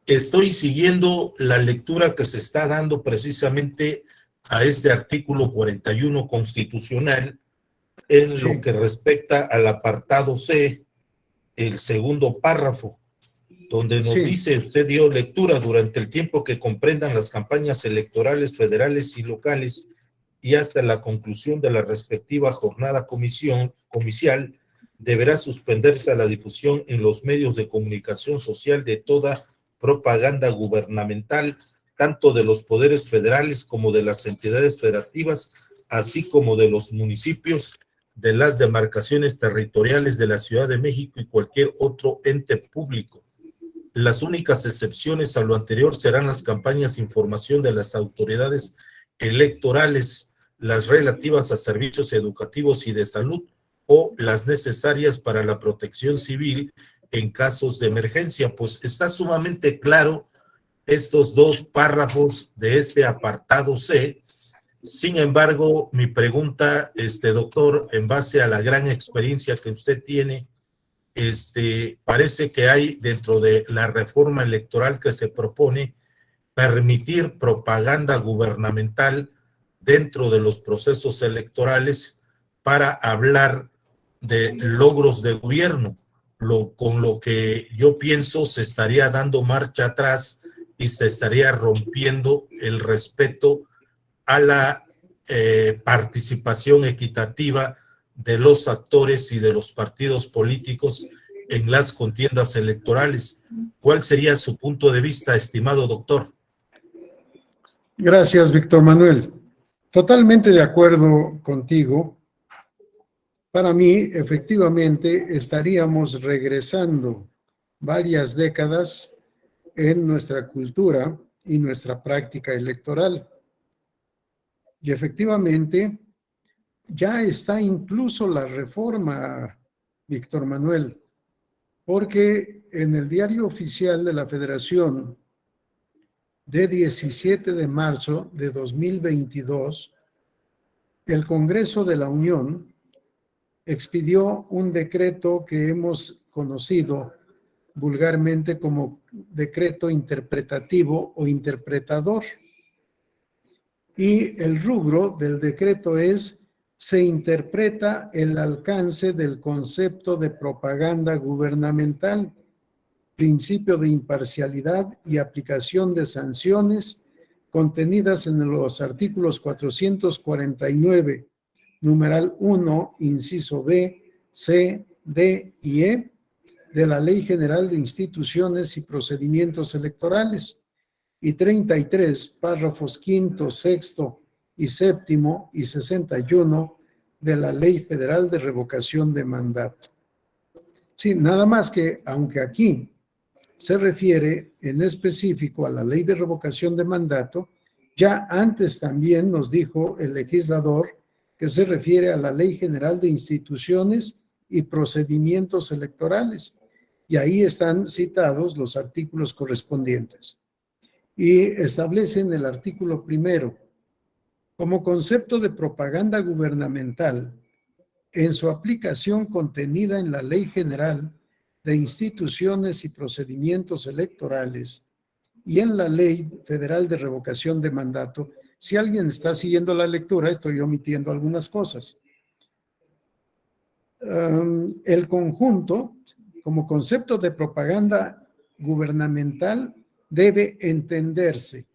Estoy siguiendo la lectura que se está dando precisamente a este artículo 41 constitucional en lo que respecta al apartado C, el segundo párrafo, donde nos dice: usted dio lectura durante el tiempo que comprendan las campañas electorales federales y locales y hasta la conclusión de la respectiva jornada comicial, deberá suspenderse la difusión en los medios de comunicación social de toda propaganda gubernamental, tanto de los poderes federales como de las entidades federativas, así como de los municipios, de las demarcaciones territoriales de la Ciudad de México y cualquier otro ente público. Las únicas excepciones a lo anterior serán las campañas de información de las autoridades electorales, las relativas a servicios educativos y de salud o las necesarias para la protección civil en casos de emergencia. Pues está sumamente claro estos dos párrafos de este apartado C. Sin embargo, mi pregunta, doctor, en base a la gran experiencia que usted tiene, parece que hay dentro de la reforma electoral que se propone permitir propaganda gubernamental dentro de los procesos electorales para hablar de logros de gobierno, con lo que yo pienso se estaría dando marcha atrás y se estaría rompiendo el respeto a la participación equitativa de los actores y de los partidos políticos en las contiendas electorales. ¿Cuál sería su punto de vista, estimado doctor? Gracias, Víctor Manuel. Totalmente de acuerdo contigo. Para mí, efectivamente, estaríamos regresando varias décadas en nuestra cultura y nuestra práctica electoral. Y efectivamente, ya está incluso la reforma, Víctor Manuel, porque en el Diario Oficial de la Federación de 17 de marzo de 2022, el Congreso de la Unión expidió un decreto que hemos conocido vulgarmente como decreto interpretativo o interpretador. Y el rubro del decreto es: se interpreta el alcance del concepto de propaganda gubernamental, principio de imparcialidad y aplicación de sanciones contenidas en los artículos 449, numeral 1, inciso B, C, D y E, de la Ley General de Instituciones y Procedimientos Electorales, y 33, párrafos quinto, sexto y séptimo y 61 de la Ley Federal de Revocación de Mandato. Sí, nada más que, aunque aquí se refiere en específico a la Ley de Revocación de Mandato, ya antes también nos dijo el legislador que se refiere a la Ley General de Instituciones y Procedimientos Electorales, y ahí están citados los artículos correspondientes. Y establecen el artículo primero: como concepto de propaganda gubernamental, en su aplicación contenida en la Ley General de Instituciones y Procedimientos Electorales y en la Ley Federal de Revocación de Mandato. Si alguien está siguiendo la lectura, estoy omitiendo algunas cosas. El conjunto, como concepto de propaganda gubernamental, debe entenderse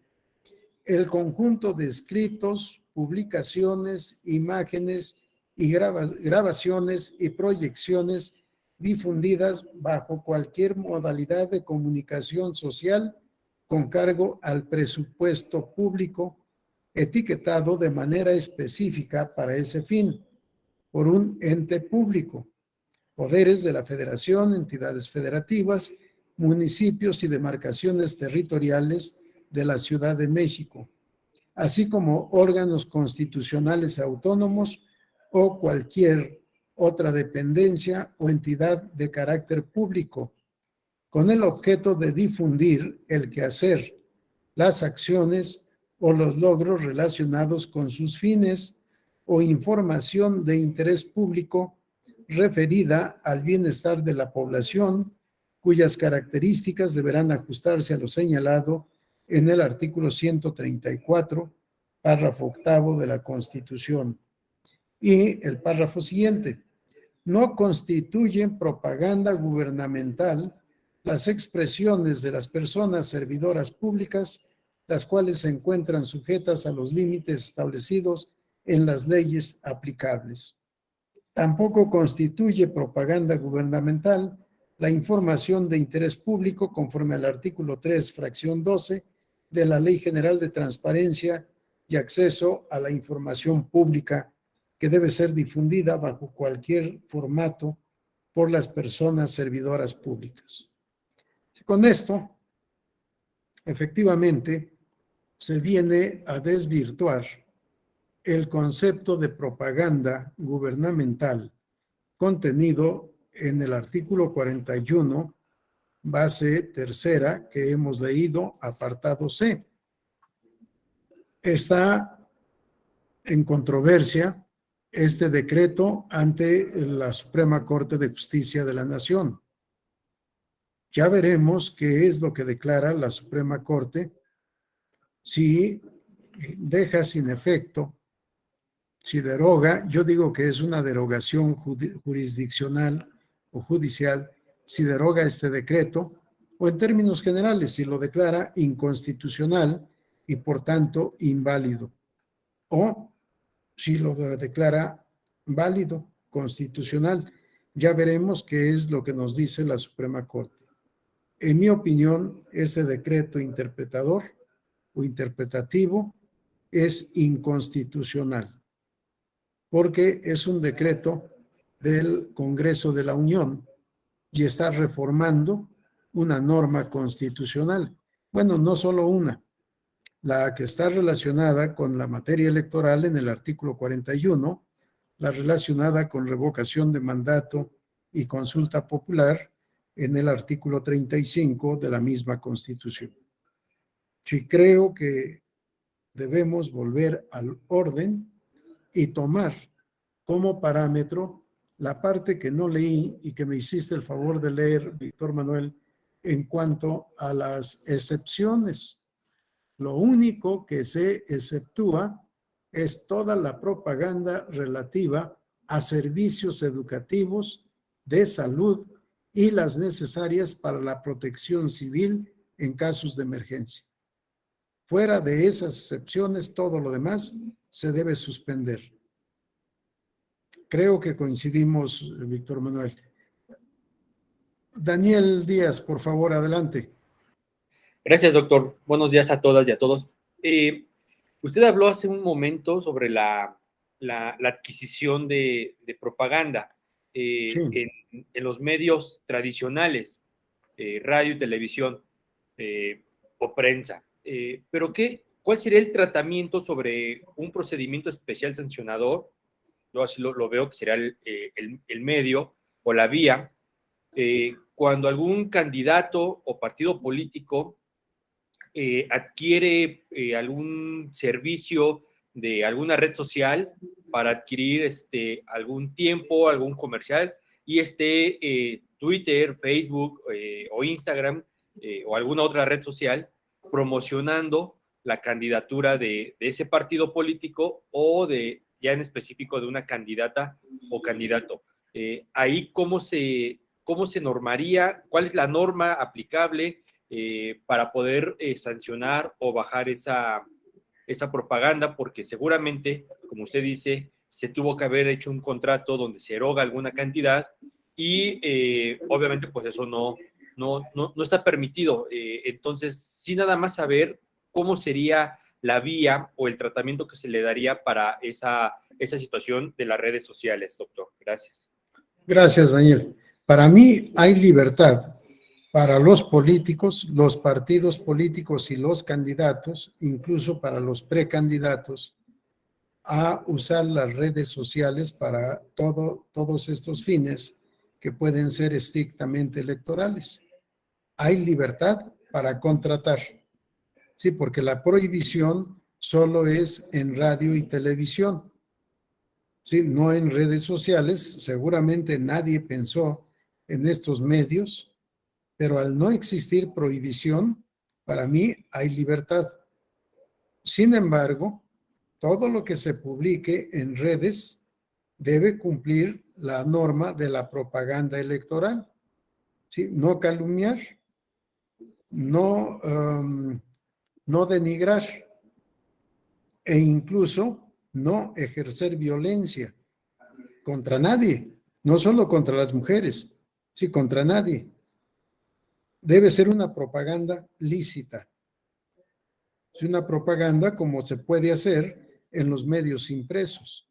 el conjunto de escritos, publicaciones, imágenes y grabaciones y proyecciones difundidas bajo cualquier modalidad de comunicación social con cargo al presupuesto público, etiquetado de manera específica para ese fin por un ente público, poderes de la Federación, entidades federativas, municipios y demarcaciones territoriales de la Ciudad de México, así como órganos constitucionales autónomos o cualquier otra dependencia o entidad de carácter público, con el objeto de difundir el quehacer, las acciones o los logros relacionados con sus fines o información de interés público referida al bienestar de la población, cuyas características deberán ajustarse a lo señalado en el artículo 134, párrafo octavo de la Constitución. Y el párrafo siguiente: no constituyen propaganda gubernamental las expresiones de las personas servidoras públicas, las cuales se encuentran sujetas a los límites establecidos en las leyes aplicables. Tampoco constituye propaganda gubernamental la información de interés público conforme al artículo 3, fracción 12 de la Ley General de Transparencia y Acceso a la Información Pública que debe ser difundida bajo cualquier formato por las personas servidoras públicas. Con esto, efectivamente, se viene a desvirtuar el concepto de propaganda gubernamental contenido en el artículo 41, base tercera, que hemos leído, apartado C. Está en controversia este decreto ante la Suprema Corte de Justicia de la Nación. Ya veremos qué es lo que declara la Suprema Corte, si deja sin efecto, si deroga. Yo digo que es una derogación jurisdiccional o judicial, si deroga este decreto, o en términos generales, si lo declara inconstitucional y por tanto inválido, o si lo declara válido, constitucional. Ya veremos qué es lo que nos dice la Suprema Corte. En mi opinión, este decreto interpretador o interpretativo es inconstitucional, porque es un decreto del Congreso de la Unión y está reformando una norma constitucional. Bueno, no solo una, la que está relacionada con la materia electoral en el artículo 41, la relacionada con revocación de mandato y consulta popular en el artículo 35 de la misma Constitución. Sí, creo que debemos volver al orden y tomar como parámetro la parte que no leí y que me hiciste el favor de leer, Víctor Manuel, en cuanto a las excepciones. Lo único que se exceptúa es toda la propaganda relativa a servicios educativos, de salud y las necesarias para la protección civil en casos de emergencia. Fuera de esas excepciones, todo lo demás se debe suspender. Creo que coincidimos, Víctor Manuel. Daniel Díaz, por favor, adelante. Gracias, doctor. Buenos días a todas y a todos. Usted habló hace un momento sobre la adquisición de propaganda Sí. en los medios tradicionales, radio y televisión o prensa. Pero ¿cuál sería el tratamiento sobre un procedimiento especial sancionador? Yo así lo veo que será el medio o la vía, cuando algún candidato o partido político adquiere algún servicio de alguna red social para adquirir algún tiempo, algún comercial, y Twitter, Facebook o Instagram o alguna otra red social promocionando la candidatura de ese partido político o ya en específico de una candidata o candidato. Ahí, ¿cómo se normaría? ¿Cuál es la norma aplicable para poder sancionar o bajar esa propaganda? Porque seguramente, como usted dice, se tuvo que haber hecho un contrato donde se eroga alguna cantidad y obviamente pues eso no está permitido. Entonces, sí, nada más saber cómo sería la vía o el tratamiento que se le daría para esa situación de las redes sociales, doctor. Gracias. Gracias, Daniel. Para mí hay libertad para los políticos, los partidos políticos y los candidatos, incluso para los precandidatos, a usar las redes sociales para todos estos fines que pueden ser estrictamente electorales. Hay libertad para contratar. Sí, porque la prohibición solo es en radio y televisión. Sí, no en redes sociales. Seguramente nadie pensó en estos medios, pero al no existir prohibición, para mí hay libertad. Sin embargo, todo lo que se publique en redes debe cumplir la norma de la propaganda electoral. ¿Sí? No calumniar, no denigrar e incluso no ejercer violencia contra nadie, no solo contra las mujeres, sí, contra nadie. Debe ser una propaganda lícita. Es una propaganda como se puede hacer en los medios impresos.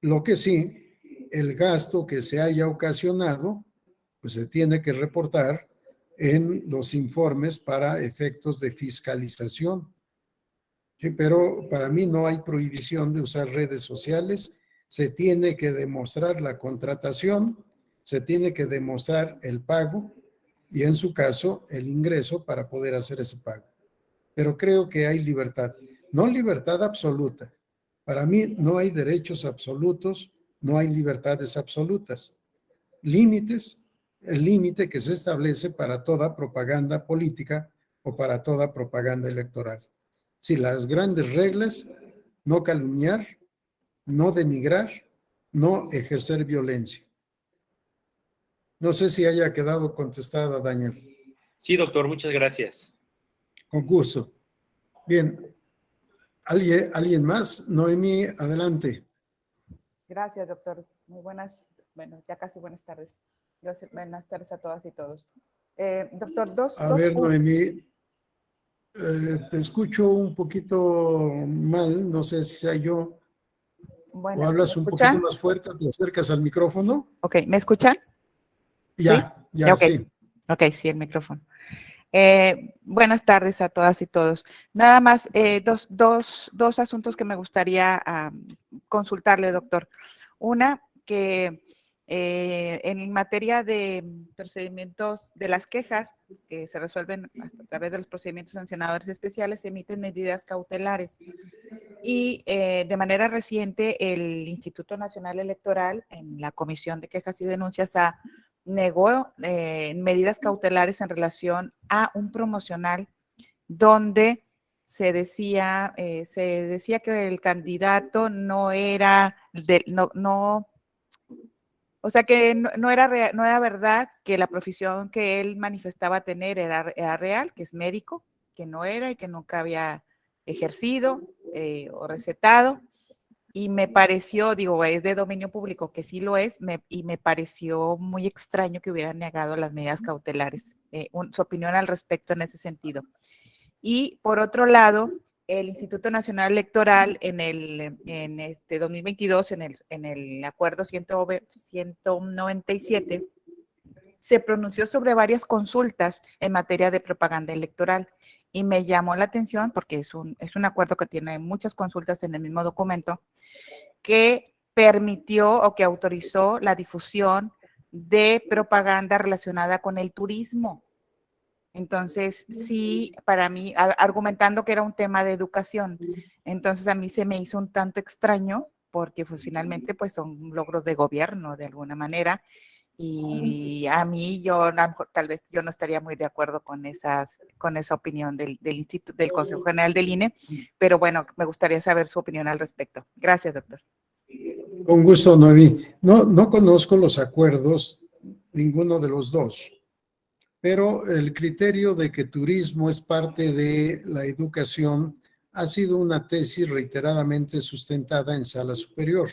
Lo que sí, el gasto que se haya ocasionado, pues se tiene que reportar en los informes para efectos de fiscalización. Sí, pero para mí no hay prohibición de usar redes sociales. Se tiene que demostrar la contratación, se tiene que demostrar el pago y en su caso el ingreso para poder hacer ese pago. Pero creo que hay libertad, no libertad absoluta. Para mí no hay derechos absolutos, no hay libertades absolutas. Límites, el límite que se establece para toda propaganda política o para toda propaganda electoral. Si las grandes reglas, no calumniar, no denigrar, no ejercer violencia. No sé si haya quedado contestada, Daniel. Sí, doctor, muchas gracias. Con gusto. Bien. ¿Alguien más? Noemí, adelante. Gracias, doctor. Muy buenas, bueno, ya casi buenas tardes. Gracias, buenas tardes a todas y todos. Doctor, A ver, Noemí, te escucho un poquito mal, no sé si sea yo. Bueno, O hablas un poquito más fuerte, te acercas al micrófono. Ok, ¿me escuchan? Ya, ¿Sí? ya, Okay. sí. Ok, sí, el micrófono. Buenas tardes a todas y todos. Nada más, dos asuntos que me gustaría consultarle, doctor. Una, que en materia de procedimientos de las quejas que se resuelven a través de los procedimientos sancionadores especiales, se emiten medidas cautelares. Y de manera reciente, el Instituto Nacional Electoral, en la Comisión de Quejas y Denuncias, negó medidas cautelares en relación a un promocional donde se decía que el candidato no era, o sea que no era verdad que la profesión que él manifestaba tener era real, que es médico, que no era y que nunca había ejercido o recetado. Y me pareció, digo, es de dominio público, que sí lo es, y me pareció muy extraño que hubieran negado las medidas cautelares. Su opinión al respecto en ese sentido. Y por otro lado, el Instituto Nacional Electoral en este 2022, en el acuerdo 197, se pronunció sobre varias consultas en materia de propaganda electoral y me llamó la atención porque es un acuerdo que tiene muchas consultas en el mismo documento, que permitió o que autorizó la difusión de propaganda relacionada con el turismo. Entonces, sí, para mí, argumentando que era un tema de educación, entonces a mí se me hizo un tanto extraño porque pues finalmente pues son logros de gobierno de alguna manera y a mí tal vez yo no estaría muy de acuerdo con esa opinión del Instituto, del Consejo General del INE, pero bueno, me gustaría saber su opinión al respecto. Gracias, doctor. Con gusto, Noemí. No conozco los acuerdos, ninguno de los dos, pero el criterio de que turismo es parte de la educación ha sido una tesis reiteradamente sustentada en sala superior.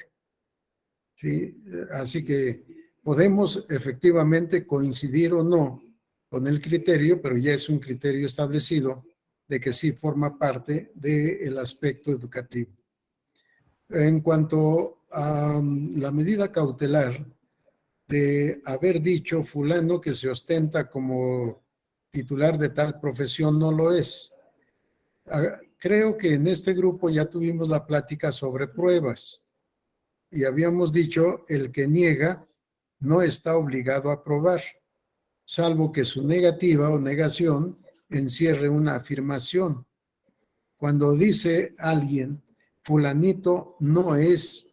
¿Sí? Así que podemos efectivamente coincidir o no con el criterio, pero ya es un criterio establecido de que sí forma parte del aspecto educativo. En cuanto a la medida cautelar de haber dicho fulano que se ostenta como titular de tal profesión no lo es. Creo que en este grupo ya tuvimos la plática sobre pruebas y habíamos dicho el que niega no está obligado a probar, salvo que su negativa o negación encierre una afirmación. Cuando dice alguien, fulanito no es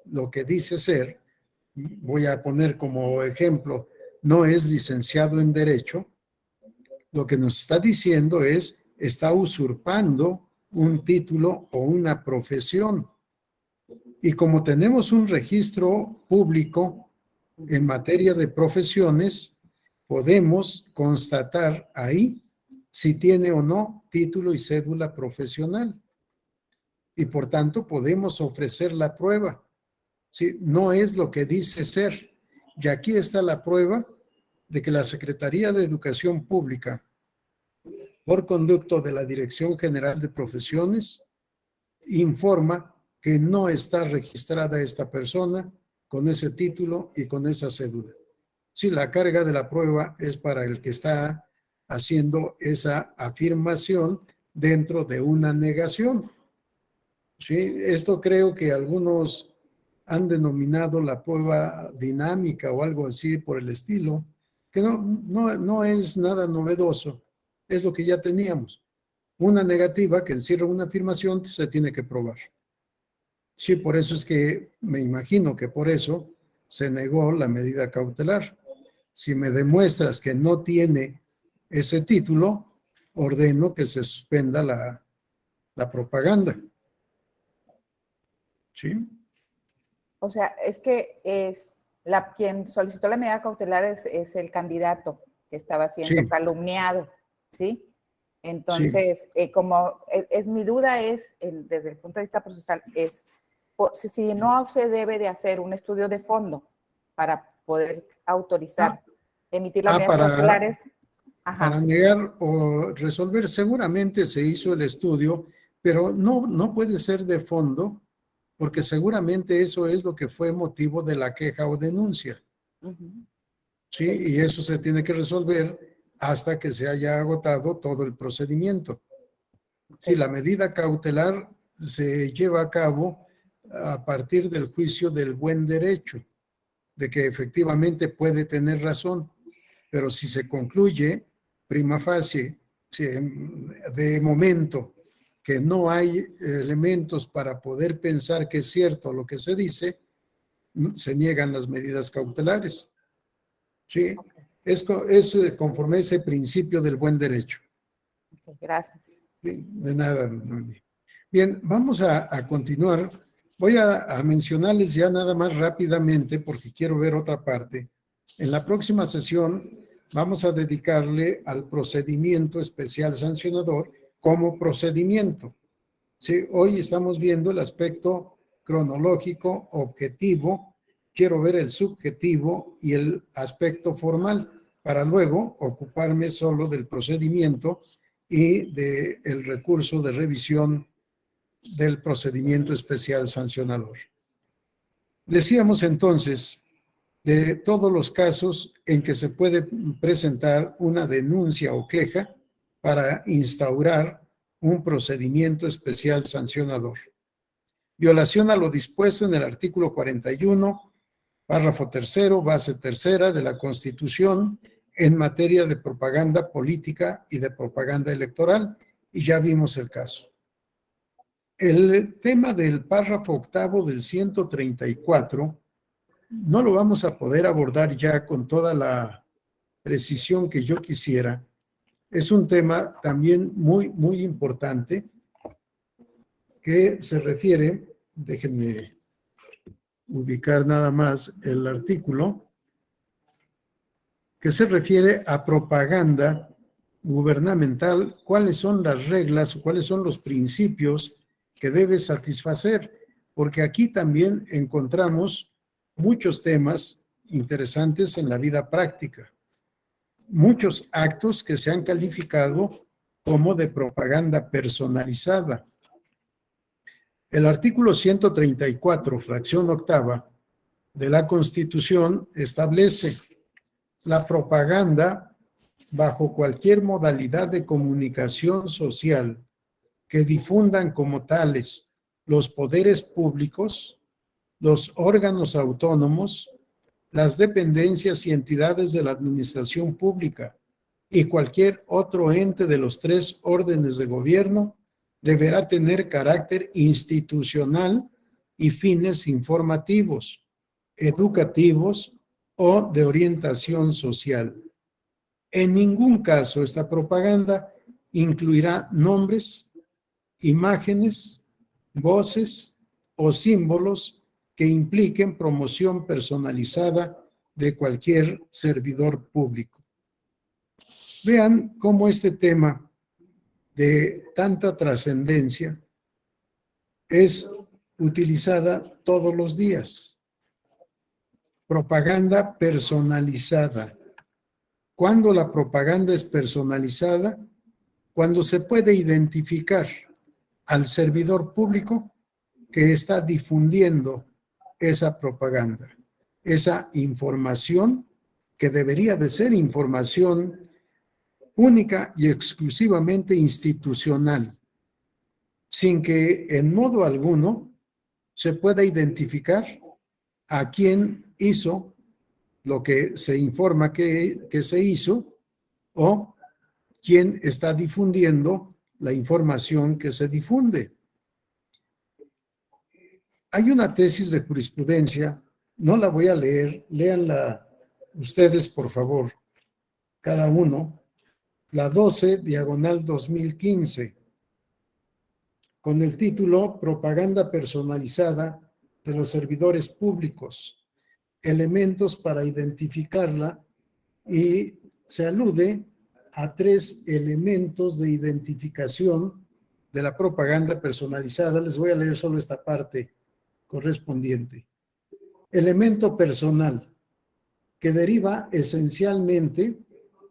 lo que dice ser, voy a poner como ejemplo, no es licenciado en Derecho, lo que nos está diciendo es, está usurpando un título o una profesión. Y como tenemos un registro público en materia de profesiones, podemos constatar ahí si tiene o no título y cédula profesional. Y por tanto podemos ofrecer la prueba. ¿Sí? No es lo que dice ser. Y aquí está la prueba de que la Secretaría de Educación Pública, por conducto de la Dirección General de Profesiones, informa que no está registrada esta persona con ese título y con esa cédula. Sí, la carga de la prueba es para el que está haciendo esa afirmación dentro de una negación. Sí, esto creo que algunos han denominado la prueba dinámica o algo así por el estilo, que no es nada novedoso, es lo que ya teníamos. Una negativa que encierra una afirmación se tiene que probar. Sí, por eso es que me imagino que por eso se negó la medida cautelar. Si me demuestras que no tiene ese título, ordeno que se suspenda la propaganda. ¿Sí? O sea, es que quien solicitó la medida cautelar es el candidato que estaba siendo calumniado, ¿sí? Entonces, como mi duda desde el punto de vista procesal, si no se debe de hacer un estudio de fondo para poder autorizar, emitir las medidas cautelares. Para negar o resolver, seguramente se hizo el estudio, pero no puede ser de fondo, porque seguramente eso es lo que fue motivo de la queja o denuncia. Sí, y eso se tiene que resolver hasta que se haya agotado todo el procedimiento. Sí, la medida cautelar se lleva a cabo a partir del juicio del buen derecho, de que efectivamente puede tener razón, pero si se concluye prima facie, de momento, que no hay elementos para poder pensar que es cierto lo que se dice, se niegan las medidas cautelares. Sí, es conforme a ese principio del buen derecho. Gracias. De nada, Noemí. Bien, vamos a continuar. Voy a mencionarles ya nada más rápidamente, porque quiero ver otra parte. En la próxima sesión vamos a dedicarle al procedimiento especial sancionador como procedimiento. Sí, hoy estamos viendo el aspecto cronológico, objetivo. Quiero ver el subjetivo y el aspecto formal, para luego ocuparme solo del procedimiento y del recurso de revisión del procedimiento especial sancionador. Decíamos entonces de todos los casos en que se puede presentar una denuncia o queja para instaurar un procedimiento especial sancionador. Violación a lo dispuesto en el artículo 41, párrafo tercero, base tercera de la Constitución en materia de propaganda política y de propaganda electoral, y ya vimos el caso. El tema del párrafo octavo del 134 no lo vamos a poder abordar ya con toda la precisión que yo quisiera. Es un tema también muy importante que se refiere, déjenme ubicar nada más el artículo, que se refiere a propaganda gubernamental, cuáles son las reglas o cuáles son los principios que debe satisfacer, porque aquí también encontramos muchos temas interesantes en la vida práctica, muchos actos que se han calificado como de propaganda personalizada. El artículo 134, fracción octava de la Constitución establece la propaganda bajo cualquier modalidad de comunicación social que difundan como tales los poderes públicos, los órganos autónomos, las dependencias y entidades de la administración pública y cualquier otro ente de los tres órdenes de gobierno deberá tener carácter institucional y fines informativos, educativos o de orientación social. En ningún caso esta propaganda incluirá nombres, imágenes, voces o símbolos que impliquen promoción personalizada de cualquier servidor público. Vean cómo este tema de tanta trascendencia es utilizada todos los días. Propaganda personalizada. ¿Cuándo la propaganda es personalizada? Cuando se puede identificar al servidor público que está difundiendo esa propaganda, esa información que debería de ser información única y exclusivamente institucional, sin que en modo alguno se pueda identificar a quién hizo lo que se informa que se hizo o quién está difundiendo la información que se difunde. Hay una tesis de jurisprudencia, no la voy a leer, léanla ustedes por favor, cada uno, la 12/2015, con el título Propaganda personalizada de los servidores públicos, elementos para identificarla, y se alude a 3 elementos de identificación de la propaganda personalizada. Les voy a leer solo esta parte correspondiente. Elemento personal, que deriva esencialmente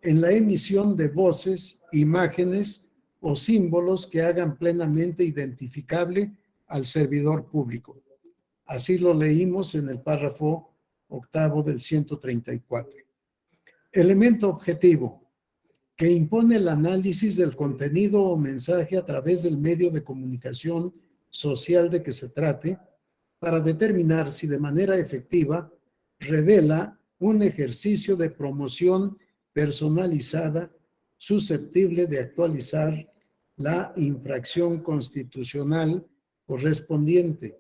en la emisión de voces, imágenes o símbolos que hagan plenamente identificable al servidor público. Así lo leímos en el párrafo 8º del 134. Elemento objetivo, que impone el análisis del contenido o mensaje a través del medio de comunicación social de que se trate, para determinar si de manera efectiva revela un ejercicio de promoción personalizada susceptible de actualizar la infracción constitucional correspondiente.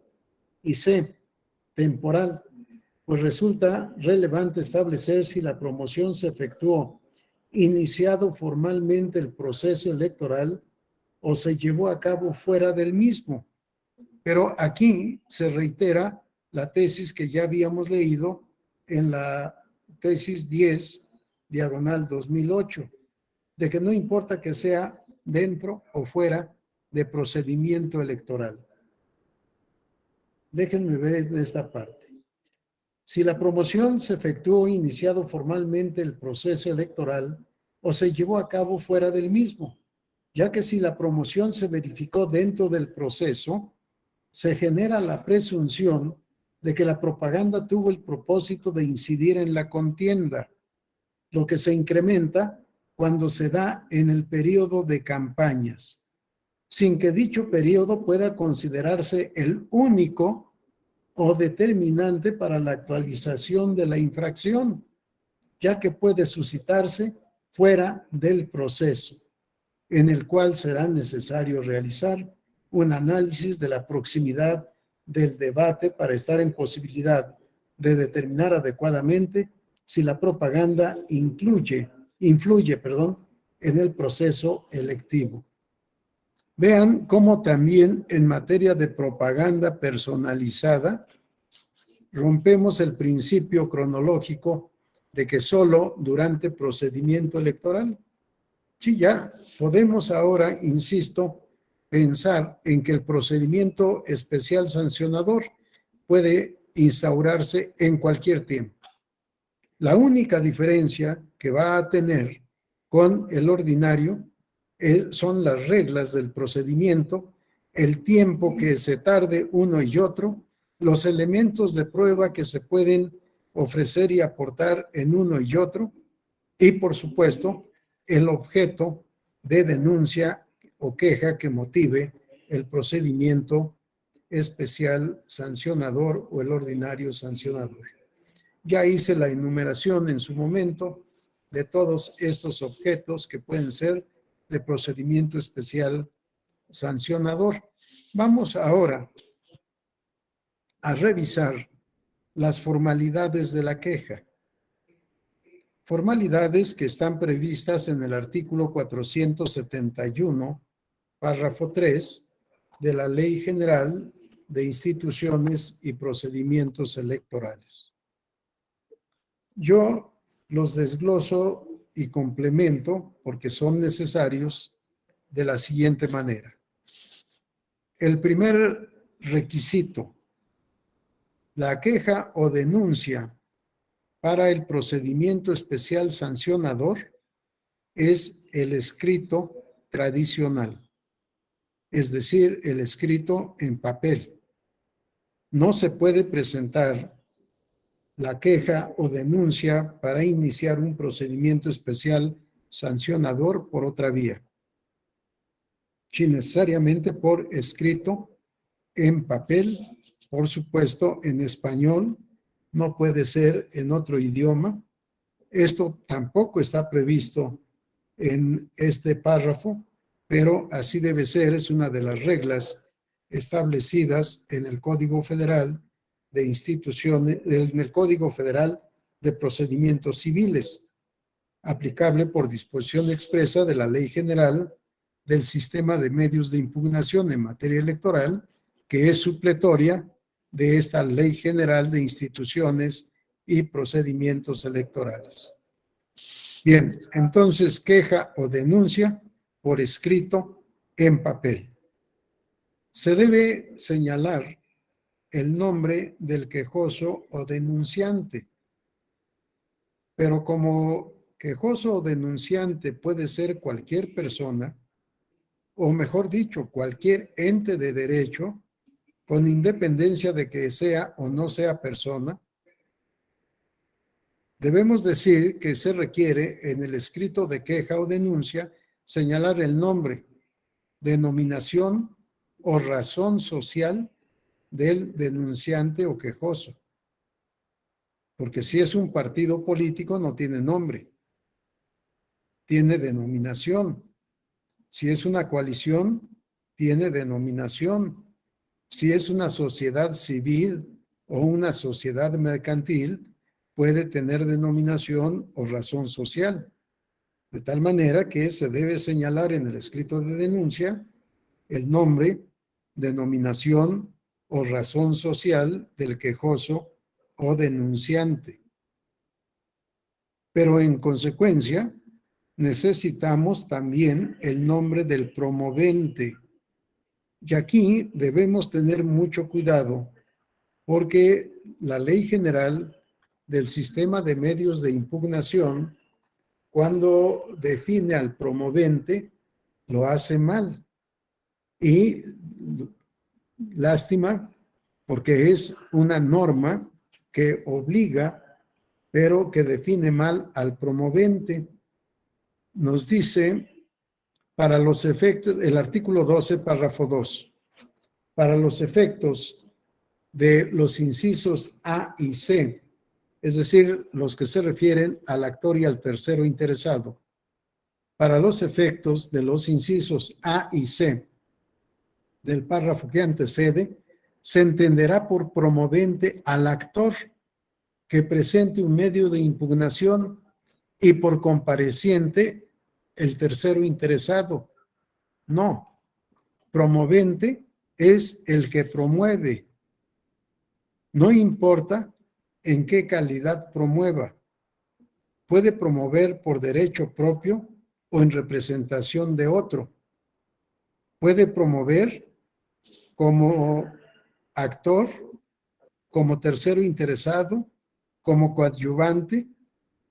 Y C, temporal, pues resulta relevante establecer si la promoción se efectuó iniciado formalmente el proceso electoral o se llevó a cabo fuera del mismo. Pero aquí se reitera la tesis que ya habíamos leído en la tesis 10/2008, de que no importa que sea dentro o fuera de procedimiento electoral. Déjenme ver en esta parte. Si la promoción se efectuó iniciado formalmente el proceso electoral o se llevó a cabo fuera del mismo, ya que si la promoción se verificó dentro del proceso, se genera la presunción de que la propaganda tuvo el propósito de incidir en la contienda, lo que se incrementa cuando se da en el periodo de campañas, sin que dicho periodo pueda considerarse el único o determinante para la actualización de la infracción, ya que puede suscitarse fuera del proceso, en el cual será necesario realizar un análisis de la proximidad del debate para estar en posibilidad de determinar adecuadamente si la propaganda influye, en el proceso electivo. Vean cómo también en materia de propaganda personalizada rompemos el principio cronológico de que solo durante procedimiento electoral. Sí, ya podemos ahora, insisto, pensar en que el procedimiento especial sancionador puede instaurarse en cualquier tiempo. La única diferencia que va a tener con el ordinario son las reglas del procedimiento, el tiempo que se tarde uno y otro, los elementos de prueba que se pueden ofrecer y aportar en uno y otro, y por supuesto, el objeto de denuncia o queja que motive el procedimiento especial sancionador o el ordinario sancionador. Ya hice la enumeración en su momento de todos estos objetos que pueden ser de procedimiento especial sancionador. Vamos ahora a revisar las formalidades de la queja. Formalidades que están previstas en el artículo 471, párrafo 3, de la Ley General de Instituciones y Procedimientos Electorales. Yo los desgloso y complemento, porque son necesarios, de la siguiente manera. El primer requisito, la queja o denuncia para el procedimiento especial sancionador, es el escrito tradicional, es decir, el escrito en papel, no se puede presentar la queja o denuncia para iniciar un procedimiento especial sancionador por otra vía, si necesariamente por escrito, en papel, por supuesto, en español, no puede ser en otro idioma. Esto tampoco está previsto en este párrafo, pero así debe ser, es una de las reglas establecidas en el Código Federal de Instituciones, en el Código Federal de Procedimientos Civiles, aplicable por disposición expresa de la Ley General del Sistema de Medios de Impugnación en materia electoral, que es supletoria de esta Ley General de Instituciones y Procedimientos Electorales. Bien, entonces, queja o denuncia por escrito en papel. Se debe señalar el nombre del quejoso o denunciante, pero como quejoso o denunciante puede ser cualquier persona, o mejor dicho, cualquier ente de derecho, con independencia de que sea o no sea persona, debemos decir que se requiere en el escrito de queja o denuncia señalar el nombre, denominación o razón social del denunciante o quejoso. Porque si es un partido político no tiene nombre, tiene denominación. Si es una coalición, tiene denominación. Si es una sociedad civil o una sociedad mercantil, puede tener denominación o razón social. De tal manera que se debe señalar en el escrito de denuncia el nombre, denominación o razón social del quejoso o denunciante. Pero en consecuencia, necesitamos también el nombre del promovente. Y aquí debemos tener mucho cuidado porque la Ley General del Sistema de Medios de Impugnación, cuando define al promovente, lo hace mal. Y lástima, porque es una norma que obliga, pero que define mal al promovente. Nos dice, para los efectos, el artículo 12, párrafo 2, para los efectos de los incisos A y C, es decir, los que se refieren al actor y al tercero interesado, para los efectos de los incisos A y C del párrafo que antecede, se entenderá por promovente al actor que presente un medio de impugnación y por compareciente el tercero interesado. No, promovente es el que promueve. No importa en qué calidad promueva. Puede promover por derecho propio o en representación de otro. Puede promover como actor, como tercero interesado, como coadyuvante,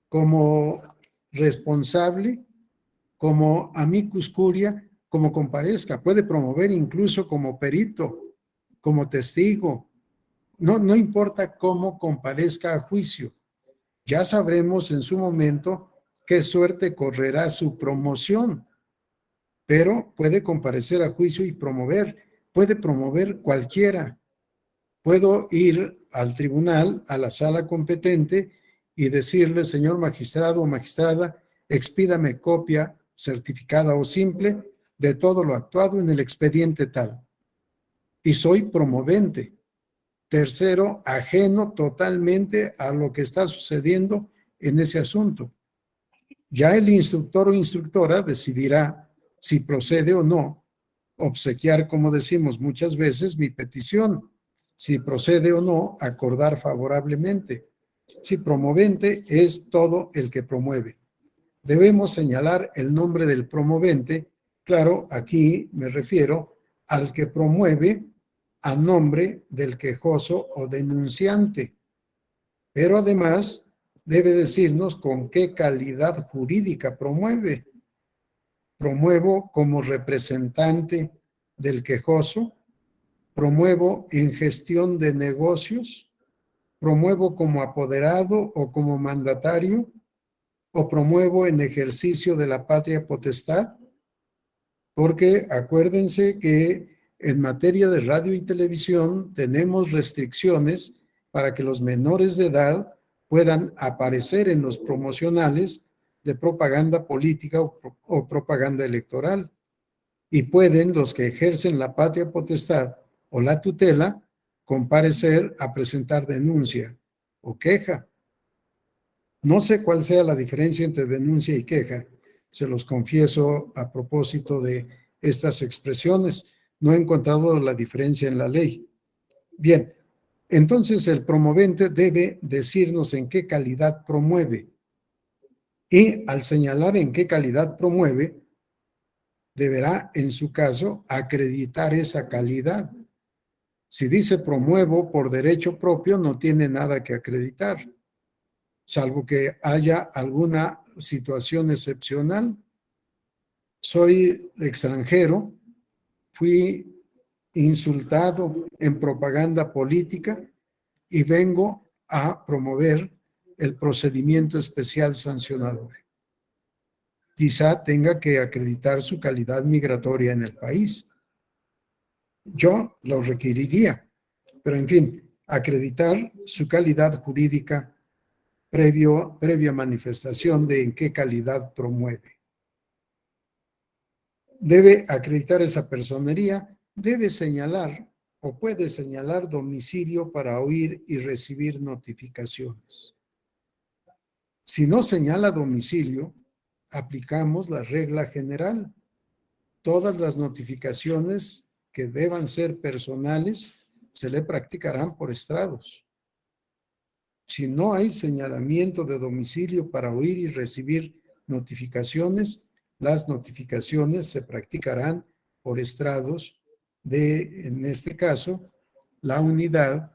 como responsable, como amicus curia, como comparezca. Puede promover incluso como perito, como testigo. No importa cómo comparezca a juicio. Ya sabremos en su momento qué suerte correrá su promoción, pero puede comparecer a juicio y promover. Puede promover cualquiera. Puedo ir al tribunal, a la sala competente y decirle, señor magistrado o magistrada, expídame copia certificada o simple de todo lo actuado en el expediente tal. Y soy promovente. Tercero, ajeno totalmente a lo que está sucediendo en ese asunto. Ya el instructor o instructora decidirá si procede o no obsequiar, como decimos muchas veces, mi petición. Si procede o no, acordar favorablemente. Si promovente es todo el que promueve. Debemos señalar el nombre del promovente. Claro, aquí me refiero al que promueve a nombre del quejoso o denunciante. Pero además debe decirnos con qué calidad jurídica promueve. ¿Promuevo como representante del quejoso? promuevo en gestión de negocios, promuevo como apoderado o como mandatario, o promuevo en ejercicio de la patria potestad, porque acuérdense que en materia de radio y televisión tenemos restricciones para que los menores de edad puedan aparecer en los promocionales de propaganda política o propaganda electoral. Y pueden los que ejercen la patria potestad o la tutela comparecer a presentar denuncia o queja. No sé cuál sea la diferencia entre denuncia y queja. Se los confieso a propósito de estas expresiones. No he encontrado la diferencia en la ley. Bien, entonces el promovente debe decirnos en qué calidad promueve. Y al señalar en qué calidad promueve, deberá, en su caso, acreditar esa calidad. Si dice promuevo por derecho propio, no tiene nada que acreditar, salvo que haya alguna situación excepcional. Soy extranjero, fui insultado en propaganda política y vengo a promover el procedimiento especial sancionador. Quizá tenga que acreditar su calidad migratoria en el país. Yo lo requeriría, pero en fin, acreditar su calidad jurídica previa manifestación de en qué calidad promueve. Debe acreditar esa personería, debe señalar o puede señalar domicilio para oír y recibir notificaciones. Si no señala domicilio, aplicamos la regla general. Todas las notificaciones que deban ser personales se le practicarán por estrados. Si no hay señalamiento de domicilio para oír y recibir notificaciones, las notificaciones se practicarán por estrados de, en este caso, la unidad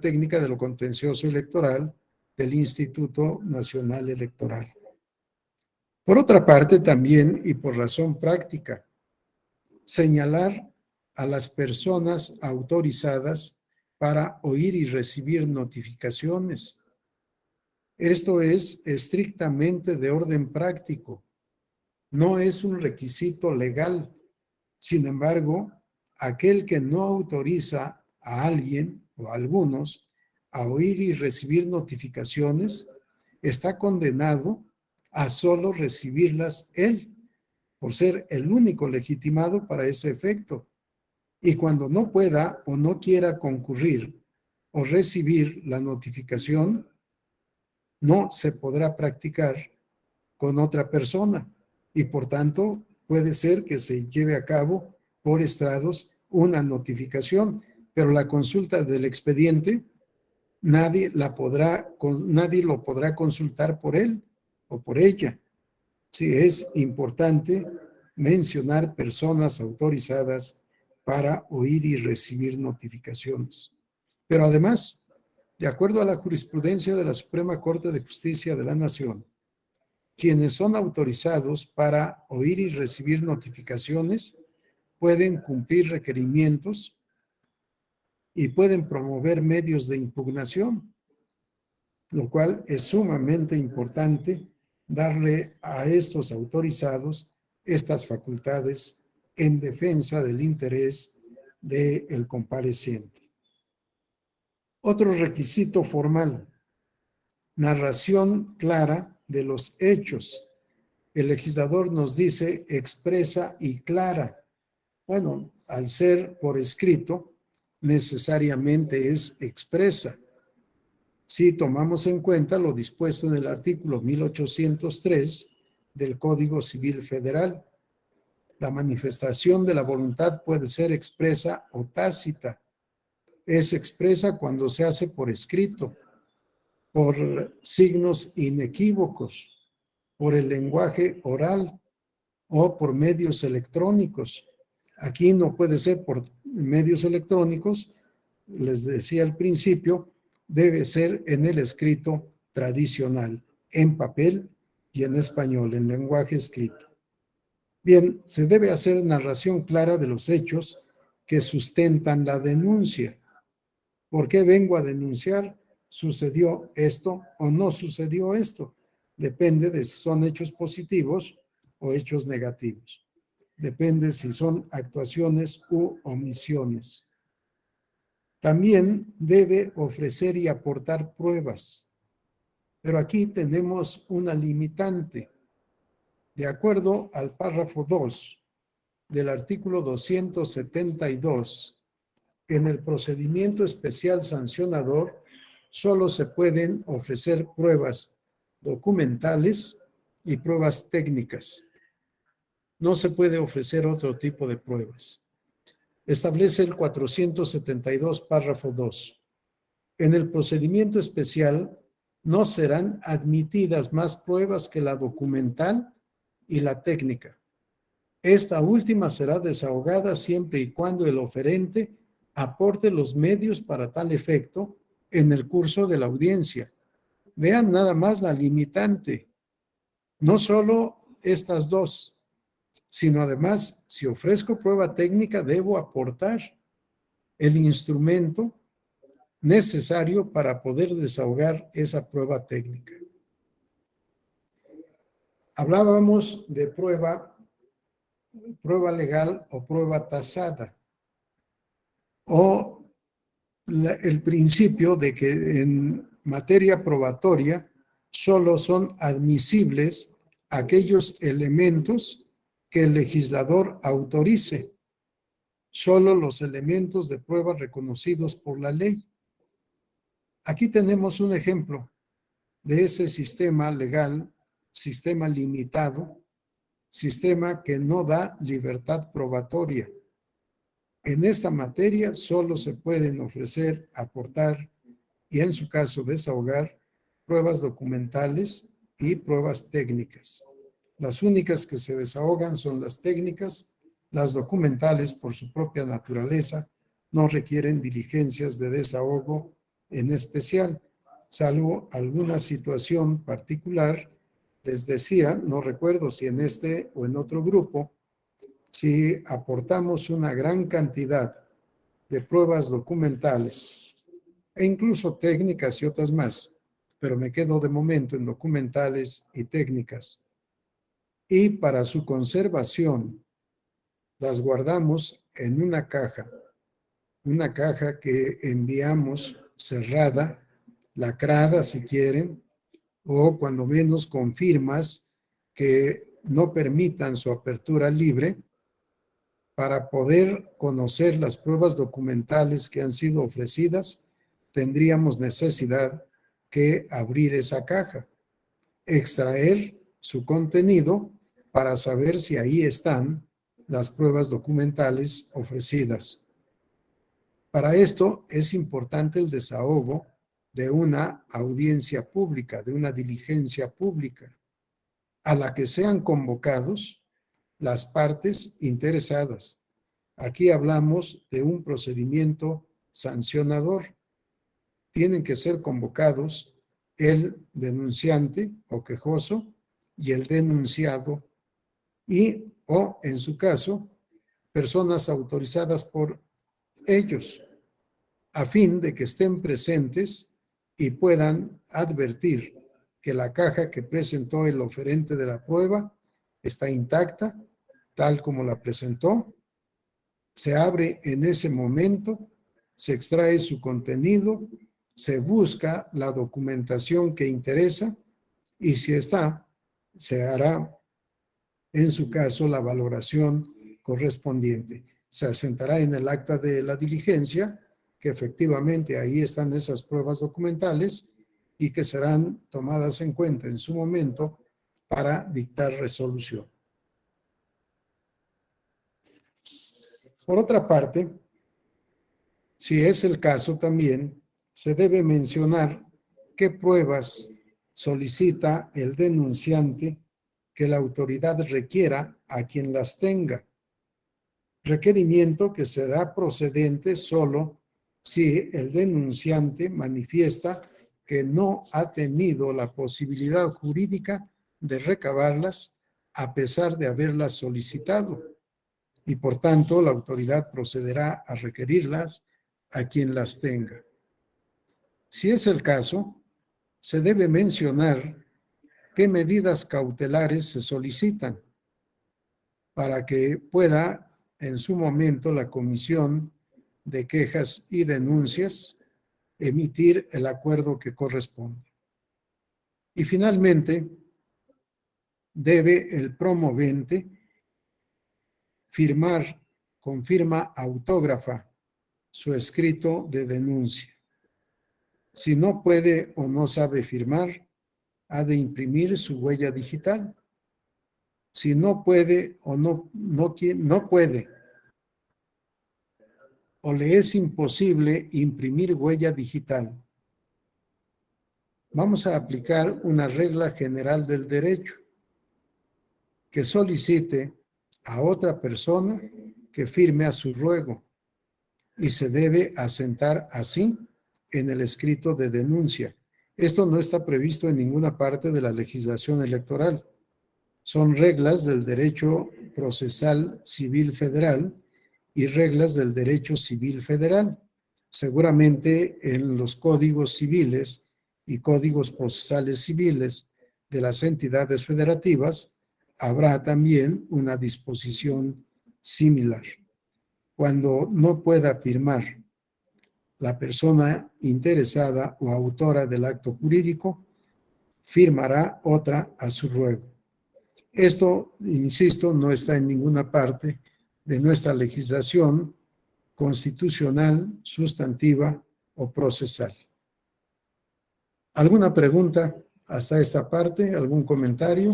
técnica de lo contencioso electoral del Instituto Nacional Electoral. Por otra parte, también, y por razón práctica, señalar a las personas autorizadas para oír y recibir notificaciones. Esto es estrictamente de orden práctico, no es un requisito legal. Sin embargo, aquel que no autoriza a alguien o a algunos a oír y recibir notificaciones está condenado a solo recibirlas él, por ser el único legitimado para ese efecto. Y cuando no pueda o no quiera concurrir o recibir la notificación, no se podrá practicar con otra persona y por tanto puede ser que se lleve a cabo por estrados una notificación, pero la consulta del expediente nadie lo podrá consultar por él o por ella. Sí, es importante mencionar personas autorizadas para oír y recibir notificaciones. Pero además, de acuerdo a la jurisprudencia de la Suprema Corte de Justicia de la Nación, quienes son autorizados para oír y recibir notificaciones pueden cumplir requerimientos y pueden promover medios de impugnación, lo cual es sumamente importante darle a estos autorizados estas facultades en defensa del interés del compareciente. Otro requisito formal, narración clara de los hechos. El legislador nos dice expresa y clara. Bueno, al ser por escrito, necesariamente es expresa. Si tomamos en cuenta lo dispuesto en el artículo 1803 del Código Civil Federal, la manifestación de la voluntad puede ser expresa o tácita. Es expresa cuando se hace por escrito, por signos inequívocos, por el lenguaje oral o por medios electrónicos. Aquí no puede ser por medios electrónicos, les decía al principio, debe ser en el escrito tradicional, en papel y en español, en lenguaje escrito. Bien, se debe hacer narración clara de los hechos que sustentan la denuncia. ¿Por qué vengo a denunciar? ¿Sucedió esto o no sucedió esto? Depende de si son hechos positivos o hechos negativos. Depende si son actuaciones u omisiones. También debe ofrecer y aportar pruebas. Pero aquí tenemos una limitante. De acuerdo al párrafo 2 del artículo 272, en el procedimiento especial sancionador solo se pueden ofrecer pruebas documentales y pruebas técnicas. No se puede ofrecer otro tipo de pruebas. Establece el 472, párrafo 2. En el procedimiento especial no serán admitidas más pruebas que la documental y la técnica. Esta última será desahogada siempre y cuando el oferente aporte los medios para tal efecto en el curso de la audiencia. Vean nada más la limitante. No solo estas dos, sino además, si ofrezco prueba técnica, debo aportar el instrumento necesario para poder desahogar esa prueba técnica. Hablábamos de prueba legal o prueba tasada, o el principio de que en materia probatoria solo son admisibles aquellos elementos que el legislador autorice, solo los elementos de prueba reconocidos por la ley. Aquí tenemos un ejemplo de ese sistema legal, sistema limitado, sistema que no da libertad probatoria. En esta materia solo se pueden ofrecer, aportar y en su caso desahogar pruebas documentales y pruebas técnicas. Las únicas que se desahogan son las técnicas. Las documentales, por su propia naturaleza, no requieren diligencias de desahogo en especial, salvo alguna situación particular. Les decía, no recuerdo si en este o en otro grupo, si aportamos una gran cantidad de pruebas documentales e incluso técnicas y otras más, pero me quedo de momento en documentales y técnicas, y para su conservación las guardamos en una caja que enviamos cerrada, lacrada si quieren, o cuando menos con firmas que no permitan su apertura libre. Para poder conocer las pruebas documentales que han sido ofrecidas, tendríamos necesidad que abrir esa caja, extraer su contenido para saber si ahí están las pruebas documentales ofrecidas. Para esto es importante el desahogo de una audiencia pública, de una diligencia pública, a la que sean convocados las partes interesadas. Aquí hablamos de un procedimiento sancionador. Tienen que ser convocados el denunciante o quejoso y el denunciado y, o en su caso, personas autorizadas por ellos, a fin de que estén presentes y puedan advertir que la caja que presentó el oferente de la prueba está intacta, tal como la presentó. Se abre en ese momento, se extrae su contenido, se busca la documentación que interesa y si está, se hará, en su caso, la valoración correspondiente. Se asentará en el acta de la diligencia que efectivamente ahí están esas pruebas documentales y que serán tomadas en cuenta en su momento para dictar resolución. Por otra parte, si es el caso también, se debe mencionar qué pruebas solicita el denunciante que la autoridad requiera a quien las tenga. Requerimiento que será procedente solo si el denunciante manifiesta que no ha tenido la posibilidad jurídica de recabarlas a pesar de haberlas solicitado. y por tanto la autoridad procederá a requerirlas a quien las tenga. Si es el caso, se debe mencionar qué medidas cautelares se solicitan para que pueda en su momento la Comisión de Quejas y Denuncias emitir el acuerdo que corresponde. Y finalmente, debe el promovente firmar con firma autógrafa su escrito de denuncia. Si no puede o no sabe firmar, ha de imprimir su huella digital. Si no puede o no puede o le es imposible imprimir huella digital, vamos a aplicar una regla general del derecho que solicite a otra persona que firme a su ruego y se debe asentar así en el escrito de denuncia. Esto no está previsto en ninguna parte de la legislación electoral. Son reglas del derecho procesal civil federal y reglas del derecho civil federal. Seguramente en los códigos civiles y códigos procesales civiles de las entidades federativas habrá también una disposición similar. Cuando no pueda firmar la persona interesada o autora del acto jurídico, firmará otra a su ruego. Esto, insisto, no está en ninguna parte de nuestra legislación constitucional, sustantiva o procesal. ¿Alguna pregunta hasta esta parte? ¿Algún comentario?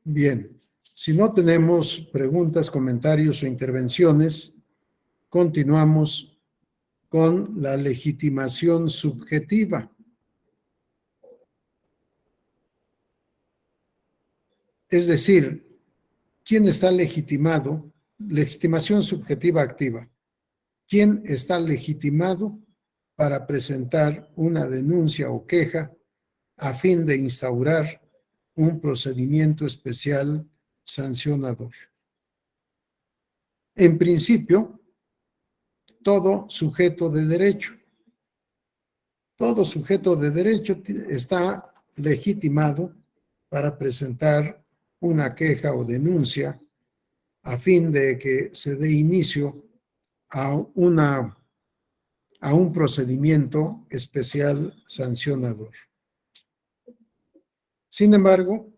Bien, si no tenemos preguntas, comentarios o intervenciones, continuamos con la legitimación subjetiva. Es decir, ¿quién está legitimado? Legitimación subjetiva activa. ¿Quién está legitimado para presentar una denuncia o queja a fin de instaurar un procedimiento especial sancionador? En principio, todo sujeto de derecho. Todo sujeto de derecho está legitimado para presentar una queja o denuncia a fin de que se dé inicio a un procedimiento especial sancionador. Sin embargo,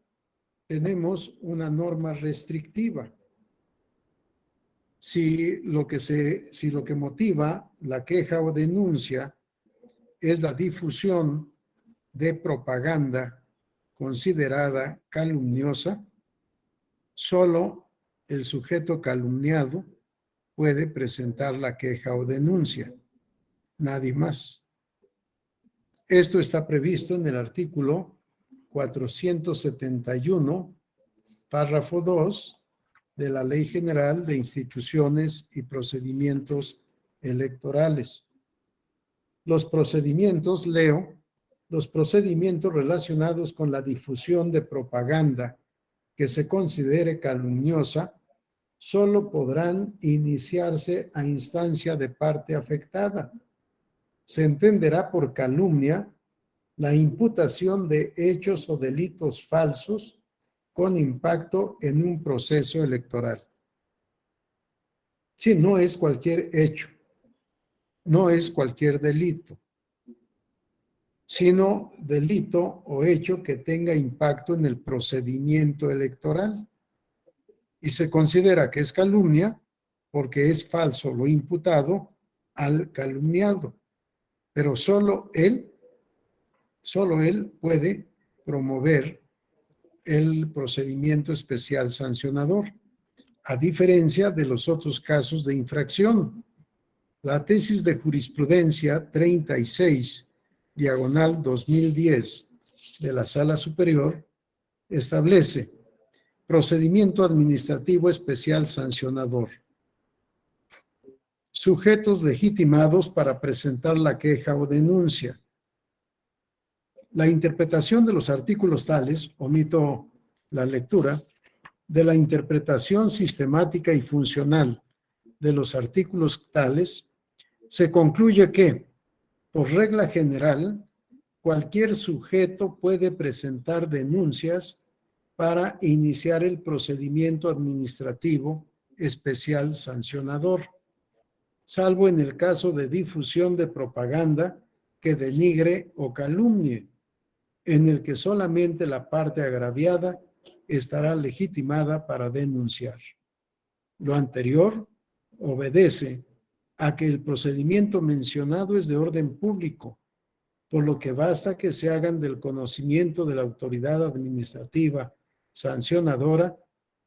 tenemos una norma restrictiva. Si lo que motiva la queja o denuncia es la difusión de propaganda considerada calumniosa, solo el sujeto calumniado puede presentar la queja o denuncia, nadie más. Esto está previsto en el artículo 471, párrafo 2 de la Ley General de Instituciones y Procedimientos Electorales. Los procedimientos relacionados con la difusión de propaganda que se considere calumniosa solo podrán iniciarse a instancia de parte afectada. Se entenderá por calumnia la imputación de hechos o delitos falsos con impacto en un proceso electoral. Sí, no es cualquier hecho, no es cualquier delito, sino delito o hecho que tenga impacto en el procedimiento electoral. Y se considera que es calumnia porque es falso lo imputado al calumniado, pero solo él puede promover el procedimiento especial sancionador, a diferencia de los otros casos de infracción. La tesis de jurisprudencia 36, diagonal 2010 de la Sala Superior establece procedimiento administrativo especial sancionador. Sujetos legitimados para presentar la queja o denuncia. La interpretación de los artículos tales, omito la lectura, de la interpretación sistemática y funcional de los artículos tales, se concluye que, por regla general, cualquier sujeto puede presentar denuncias para iniciar el procedimiento administrativo especial sancionador, salvo en el caso de difusión de propaganda que denigre o calumnie, en el que solamente la parte agraviada estará legitimada para denunciar. Lo anterior obedece a que el procedimiento mencionado es de orden público, por lo que basta que se hagan del conocimiento de la autoridad administrativa sancionadora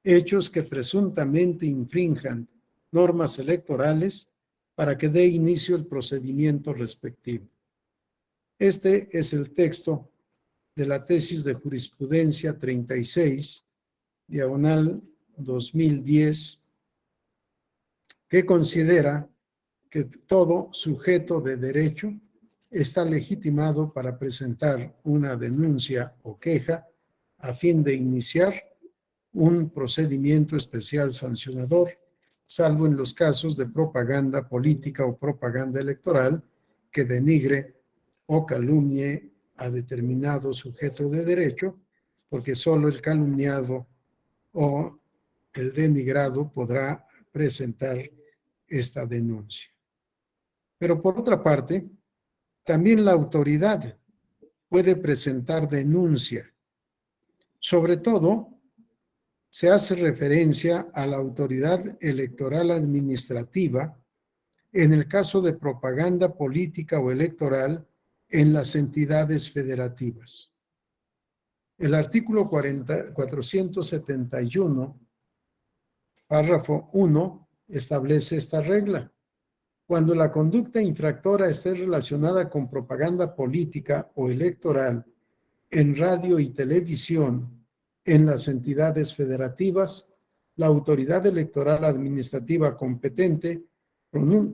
hechos que presuntamente infrinjan normas electorales para que dé inicio el procedimiento respectivo. Este es el texto de la tesis de jurisprudencia 36, diagonal 2010, que considera que todo sujeto de derecho está legitimado para presentar una denuncia o queja a fin de iniciar un procedimiento especial sancionador, salvo en los casos de propaganda política o propaganda electoral que denigre o calumnie a determinado sujeto de derecho, porque solo el calumniado o el denigrado podrá presentar esta denuncia. Pero por otra parte, también la autoridad puede presentar denuncia. Sobre todo, se hace referencia a la autoridad electoral administrativa en el caso de propaganda política o electoral en las entidades federativas. El artículo 471, párrafo 1, establece esta regla. Cuando la conducta infractora esté relacionada con propaganda política o electoral en radio y televisión en las entidades federativas, la autoridad electoral administrativa competente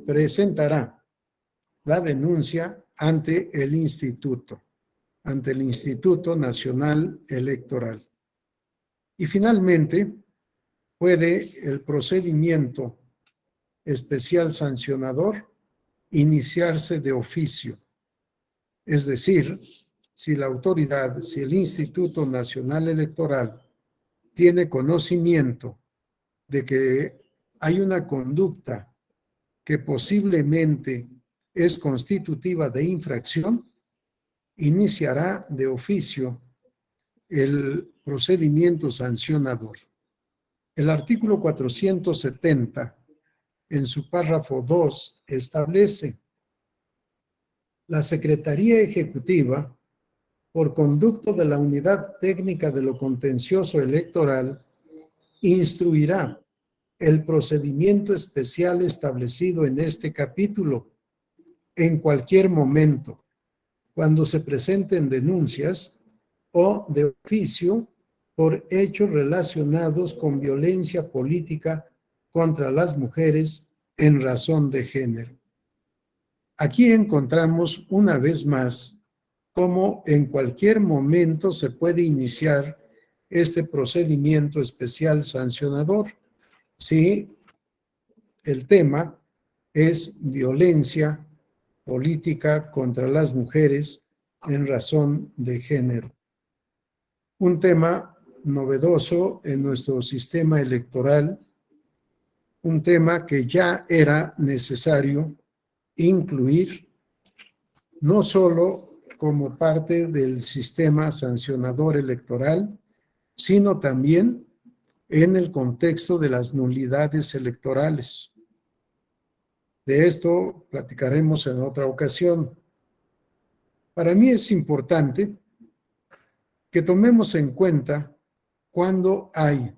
presentará la denuncia ante el Instituto Nacional Electoral. Y finalmente, puede el procedimiento especial sancionador iniciarse de oficio. Es decir, si la autoridad, si el Instituto Nacional Electoral tiene conocimiento de que hay una conducta que posiblemente es constitutiva de infracción, iniciará de oficio el procedimiento sancionador. El artículo 470, en su párrafo 2, establece: la Secretaría Ejecutiva, por conducto de la Unidad Técnica de lo Contencioso Electoral, instruirá el procedimiento especial establecido en este capítulo en cualquier momento, cuando se presenten denuncias o de oficio por hechos relacionados con violencia política contra las mujeres en razón de género. Aquí encontramos una vez más cómo en cualquier momento se puede iniciar este procedimiento especial sancionador si el tema es violencia política contra las mujeres en razón de género. Un tema novedoso en nuestro sistema electoral, un tema que ya era necesario incluir no solo como parte del sistema sancionador electoral, sino también en el contexto de las nulidades electorales. De esto platicaremos en otra ocasión. Para mí es importante que tomemos en cuenta cuando hay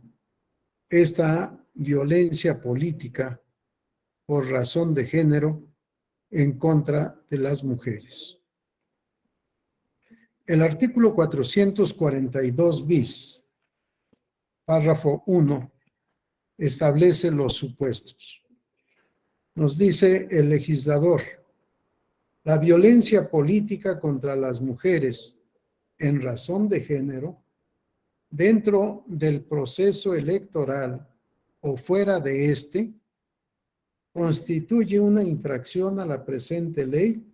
esta violencia política por razón de género en contra de las mujeres. El artículo 442 bis, párrafo 1, establece los supuestos. Nos dice el legislador: la violencia política contra las mujeres en razón de género, dentro del proceso electoral o fuera de este, constituye una infracción a la presente ley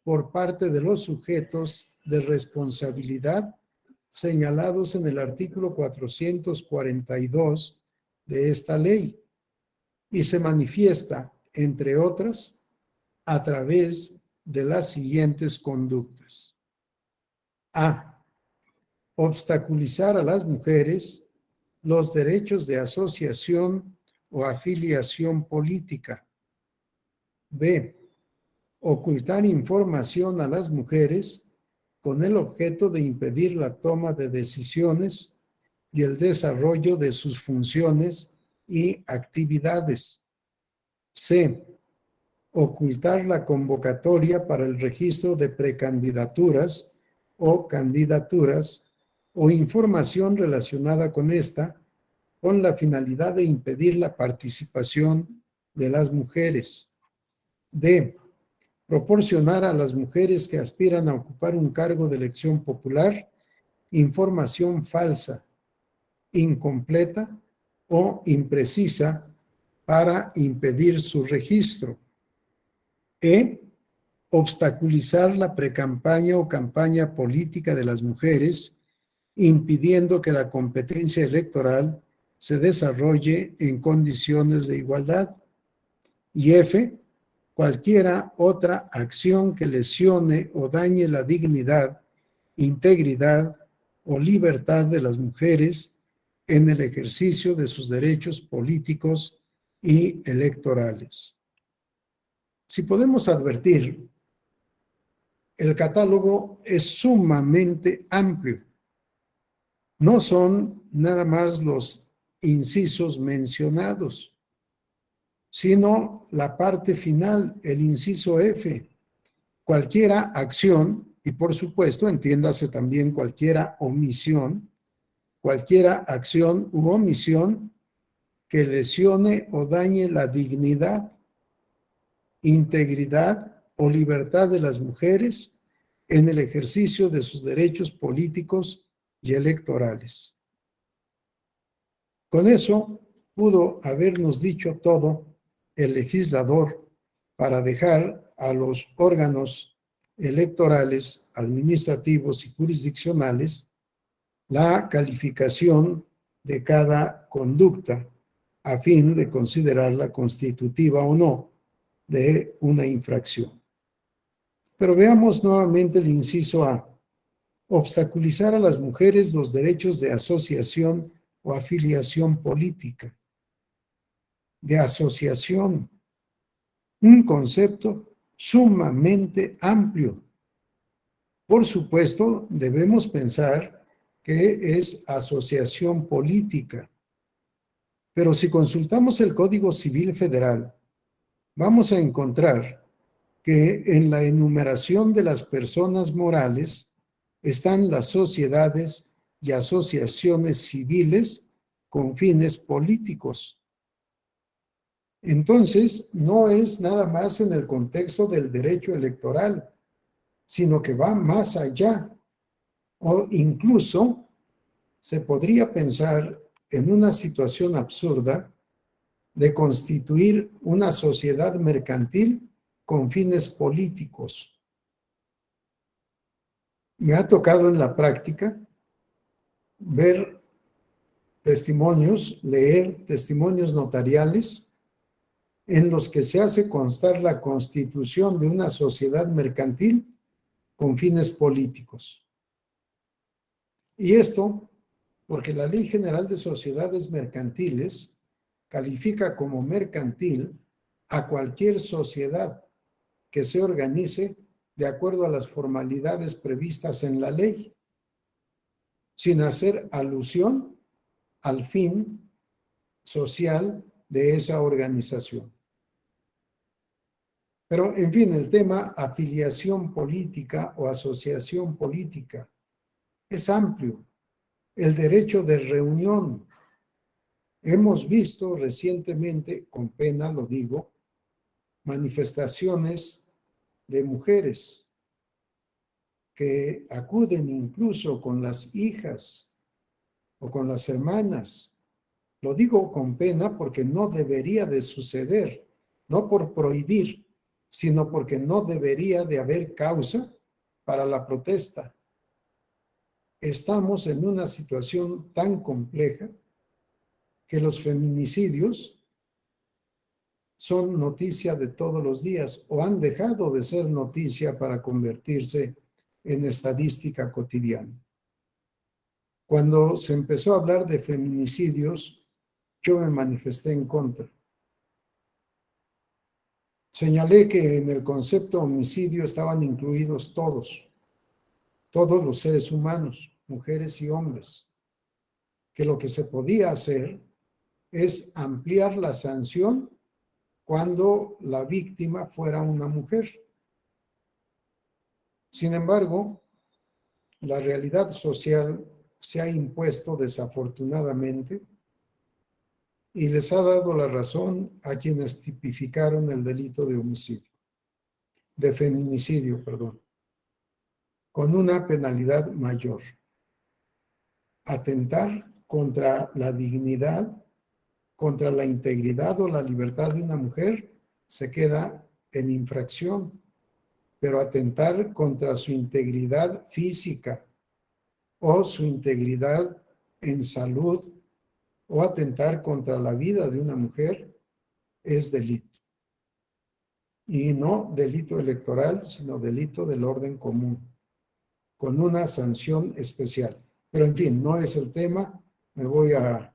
por parte de los sujetos de responsabilidad señalados en el artículo 442 de esta ley y se manifiesta, entre otras, a través de las siguientes conductas. A. Obstaculizar a las mujeres los derechos de asociación o afiliación política. B. Ocultar información a las mujeres con el objeto de impedir la toma de decisiones y el desarrollo de sus funciones y actividades. C. Ocultar la convocatoria para el registro de precandidaturas o candidaturas o información relacionada con esta, con la finalidad de impedir la participación de las mujeres. D. Proporcionar a las mujeres que aspiran a ocupar un cargo de elección popular información falsa, incompleta o imprecisa para impedir su registro. E. Obstaculizar la precampaña o campaña política de las mujeres, impidiendo que la competencia electoral se desarrolle en condiciones de igualdad. Y F. Cualquiera otra acción que lesione o dañe la dignidad, integridad o libertad de las mujeres en el ejercicio de sus derechos políticos y electorales. Si podemos advertir, el catálogo es sumamente amplio. No son nada más los incisos mencionados, sino la parte final, el inciso F. Cualquiera acción, y por supuesto, entiéndase también cualquiera omisión, cualquiera acción u omisión que lesione o dañe la dignidad, integridad o libertad de las mujeres en el ejercicio de sus derechos políticos y electorales. Con eso pudo habernos dicho todo el legislador para dejar a los órganos electorales, administrativos y jurisdiccionales la calificación de cada conducta a fin de considerarla constitutiva o no de una infracción. Pero veamos nuevamente el inciso A. Obstaculizar a las mujeres los derechos de asociación o afiliación política. De asociación. Un concepto sumamente amplio. Por supuesto, debemos pensar que es asociación política. Pero si consultamos el Código Civil Federal, vamos a encontrar que en la enumeración de las personas morales están las sociedades y asociaciones civiles con fines políticos. Entonces, no es nada más en el contexto del derecho electoral, sino que va más allá. O incluso se podría pensar en una situación absurda de constituir una sociedad mercantil con fines políticos. Me ha tocado en la práctica ver testimonios, leer testimonios notariales en los que se hace constar la constitución de una sociedad mercantil con fines políticos. Y esto porque la Ley General de Sociedades Mercantiles califica como mercantil a cualquier sociedad que se organice de acuerdo a las formalidades previstas en la ley, sin hacer alusión al fin social de esa organización. Pero, en fin, el tema afiliación política o asociación política es amplio. El derecho de reunión. Hemos visto recientemente, con pena lo digo, manifestaciones de mujeres que acuden incluso con las hijas o con las hermanas. Lo digo con pena porque no debería de suceder, no por prohibir, sino porque no debería de haber causa para la protesta. Estamos en una situación tan compleja que los feminicidios son noticia de todos los días o han dejado de ser noticia para convertirse en estadística cotidiana. Cuando se empezó a hablar de feminicidios, yo me manifesté en contra. Señalé que en el concepto homicidio estaban incluidos todos los seres humanos, mujeres y hombres, que lo que se podía hacer es ampliar la sanción cuando la víctima fuera una mujer. Sin embargo, la realidad social se ha impuesto desafortunadamente y les ha dado la razón a quienes tipificaron el delito de homicidio, de feminicidio, perdón, con una penalidad mayor. Atentar contra la dignidad, contra la integridad o la libertad de una mujer se queda en infracción, pero atentar contra su integridad física o su integridad en salud o atentar contra la vida de una mujer es delito. Y no delito electoral, sino delito del orden común, con una sanción especial. Pero en fin, no es el tema, me voy a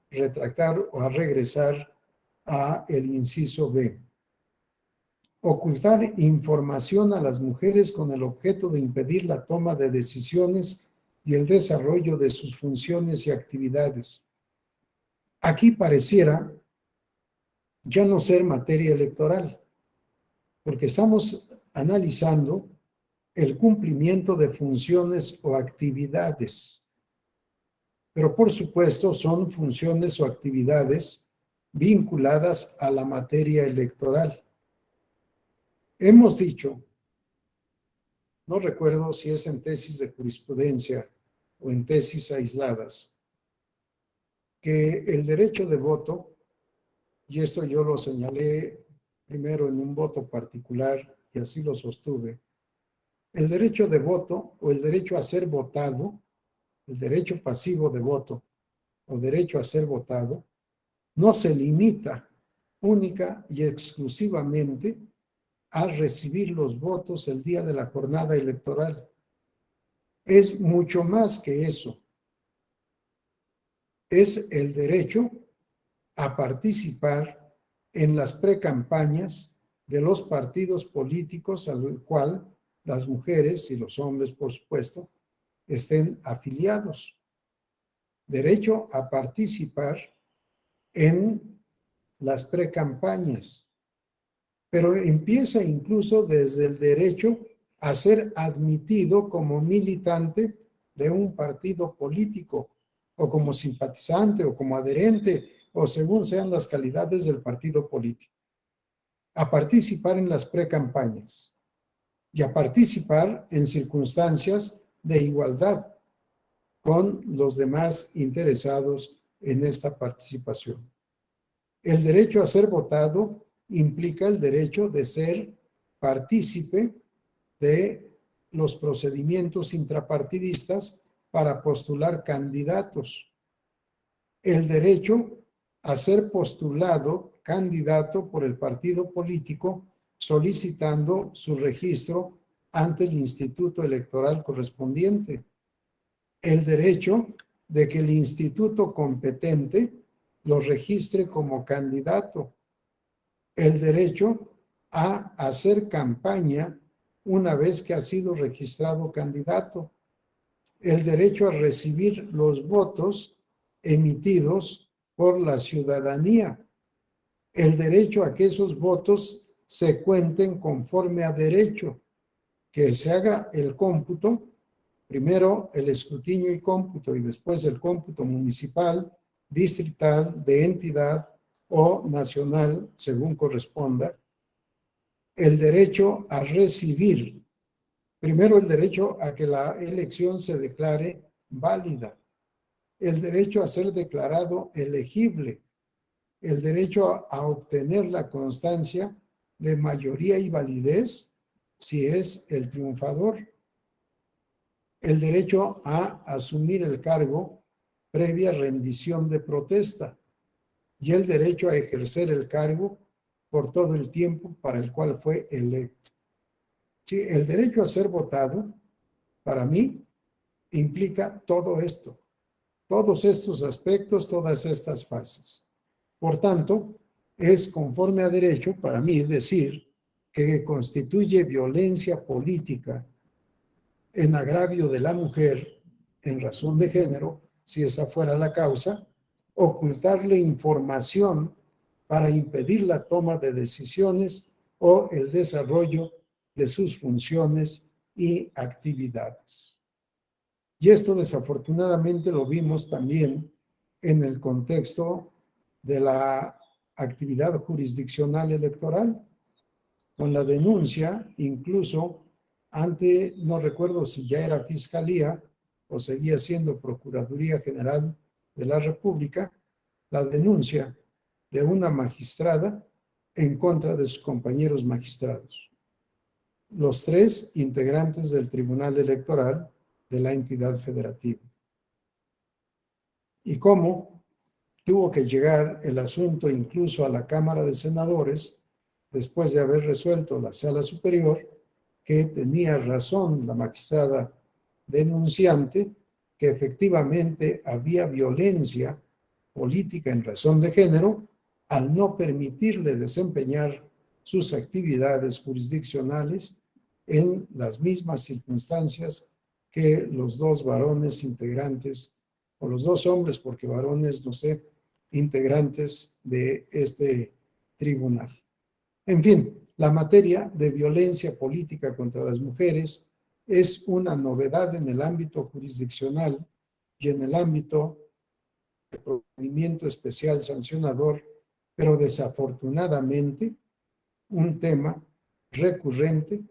retractar o a regresar a el inciso B. Ocultar información a las mujeres con el objeto de impedir la toma de decisiones y el desarrollo de sus funciones y actividades. Aquí pareciera ya no ser materia electoral, porque estamos analizando el cumplimiento de funciones o actividades. Pero por supuesto son funciones o actividades vinculadas a la materia electoral. Hemos dicho, no recuerdo si es en tesis de jurisprudencia o en tesis aisladas, que el derecho de voto, y esto yo lo señalé primero en un voto particular y así lo sostuve, el derecho de voto o el derecho a ser votado, el derecho pasivo de voto o derecho a ser votado, no se limita única y exclusivamente a recibir los votos el día de la jornada electoral. Es mucho más que eso. Es el derecho a participar en las precampañas de los partidos políticos al cual las mujeres y los hombres, por supuesto, estén afiliados. Derecho a participar en las precampañas, pero empieza incluso desde el derecho a ser admitido como militante de un partido político, o como simpatizante, o como adherente, o según sean las calidades del partido político, a participar en las precampañas y a participar en circunstancias de igualdad con los demás interesados en esta participación. El derecho a ser votado implica el derecho de ser partícipe de los procedimientos intrapartidistas para postular candidatos. El derecho a ser postulado candidato por el partido político solicitando su registro ante el instituto electoral correspondiente. El derecho de que el instituto competente lo registre como candidato. El derecho a hacer campaña una vez que ha sido registrado candidato. El derecho a recibir los votos emitidos por la ciudadanía. El derecho a que esos votos se cuenten conforme a derecho, que se haga el cómputo, primero el escrutinio y cómputo y después el cómputo municipal, distrital, de entidad o nacional, según corresponda. El derecho a recibir Primero, el derecho a que la elección se declare válida, el derecho a ser declarado elegible, el derecho a obtener la constancia de mayoría y validez si es el triunfador, el derecho a asumir el cargo previa rendición de protesta y el derecho a ejercer el cargo por todo el tiempo para el cual fue electo. Sí, el derecho a ser votado, para mí, implica todo esto, todos estos aspectos, todas estas fases. Por tanto, es conforme a derecho para mí decir que constituye violencia política en agravio de la mujer en razón de género, si esa fuera la causa, ocultarle información para impedir la toma de decisiones o el desarrollo de sus funciones y actividades. Y esto desafortunadamente lo vimos también en el contexto de la actividad jurisdiccional electoral, con la denuncia incluso ante, no recuerdo si ya era Fiscalía o seguía siendo Procuraduría General de la República, la denuncia de una magistrada en contra de sus compañeros magistrados. Los 3 integrantes del Tribunal Electoral de la entidad federativa. Y cómo tuvo que llegar el asunto incluso a la Cámara de Senadores después de haber resuelto la Sala Superior que tenía razón la magistrada denunciante, que efectivamente había violencia política en razón de género al no permitirle desempeñar sus actividades jurisdiccionales en las mismas circunstancias que los 2 varones integrantes, o los 2 hombres, porque varones, no sé, integrantes de este tribunal. En fin, la materia de violencia política contra las mujeres es una novedad en el ámbito jurisdiccional y en el ámbito del procedimiento especial sancionador, pero desafortunadamente un tema recurrente,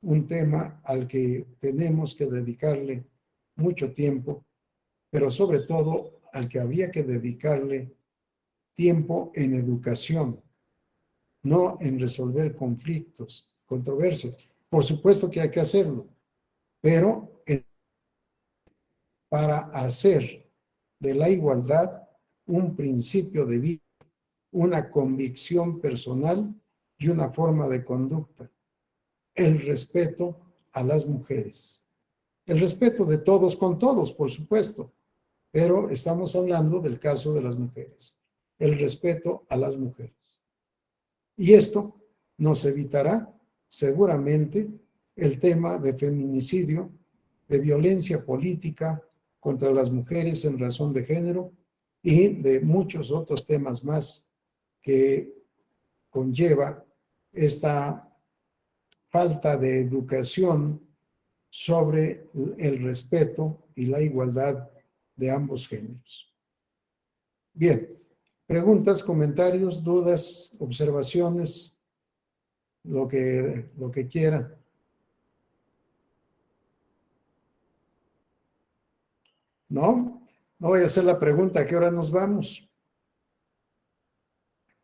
un tema al que tenemos que dedicarle mucho tiempo, pero sobre todo al que había que dedicarle tiempo en educación, no en resolver conflictos, controversias. Por supuesto que hay que hacerlo, pero para hacer de la igualdad un principio de vida, una convicción personal y una forma de conducta. El respeto a las mujeres. El respeto de todos con todos, por supuesto, pero estamos hablando del caso de las mujeres. El respeto a las mujeres. Y esto nos evitará seguramente el tema de feminicidio, de violencia política contra las mujeres en razón de género y de muchos otros temas más que conlleva esta falta de educación sobre el respeto y la igualdad de ambos géneros. Bien, preguntas, comentarios, dudas, observaciones, lo que quieran. ¿No? No voy a hacer la pregunta, ¿a qué hora nos vamos?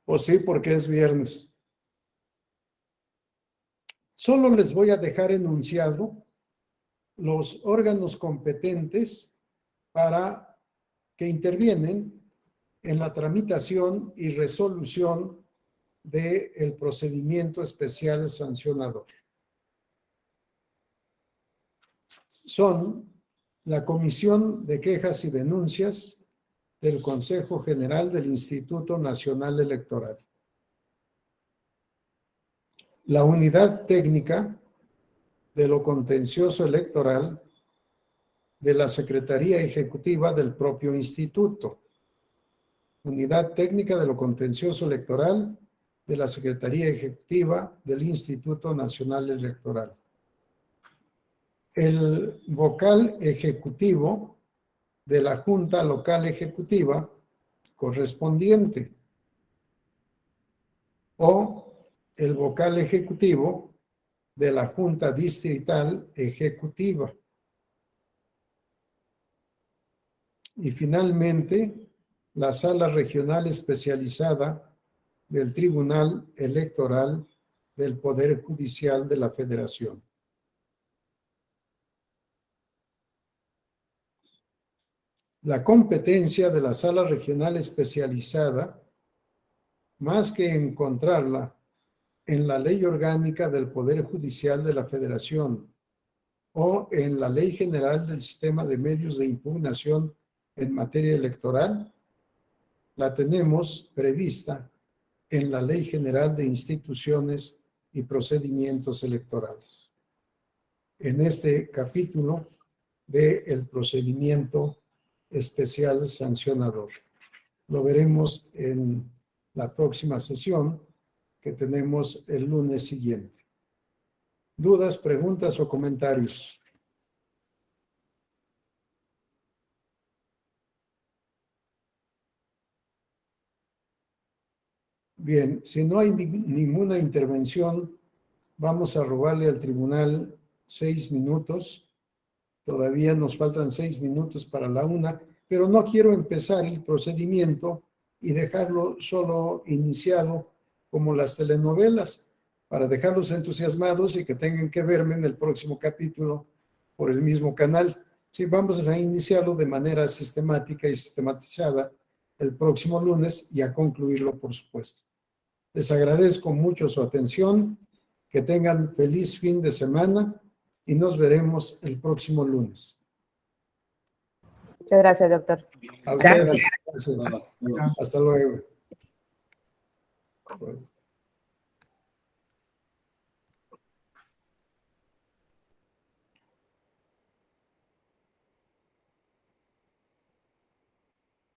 ¿O sí, porque es viernes? Solo les voy a dejar enunciado los órganos competentes para que intervienen en la tramitación y resolución del procedimiento especial sancionador. Son la Comisión de Quejas y Denuncias del Consejo General del Instituto Nacional Electoral, la Unidad Técnica de lo Contencioso Electoral de la Secretaría Ejecutiva del propio Instituto, Unidad Técnica de lo Contencioso Electoral de la Secretaría Ejecutiva del Instituto Nacional Electoral. El vocal ejecutivo de la Junta Local Ejecutiva correspondiente o el vocal ejecutivo de la Junta Distrital Ejecutiva. Y finalmente, la Sala Regional Especializada del Tribunal Electoral del Poder Judicial de la Federación. La competencia de la Sala Regional Especializada, más que encontrarla en la Ley Orgánica del Poder Judicial de la Federación o en la Ley General del Sistema de Medios de Impugnación en materia electoral, la tenemos prevista en la Ley General de Instituciones y Procedimientos Electorales. En este capítulo del procedimiento especial sancionador. Lo veremos en la próxima sesión que tenemos el lunes siguiente. ¿Dudas, preguntas o comentarios? Bien, si no hay ninguna intervención, vamos a robarle al tribunal 6 minutos. Todavía nos faltan 6 minutos para la 1, pero no quiero empezar el procedimiento y dejarlo solo iniciado como las telenovelas, para dejarlos entusiasmados y que tengan que verme en el próximo capítulo por el mismo canal. Sí, vamos a iniciarlo de manera sistemática y sistematizada el próximo lunes y a concluirlo, por supuesto. Les agradezco mucho su atención, que tengan feliz fin de semana y nos veremos el próximo lunes. Muchas gracias, doctor. A ustedes, gracias. Hasta luego.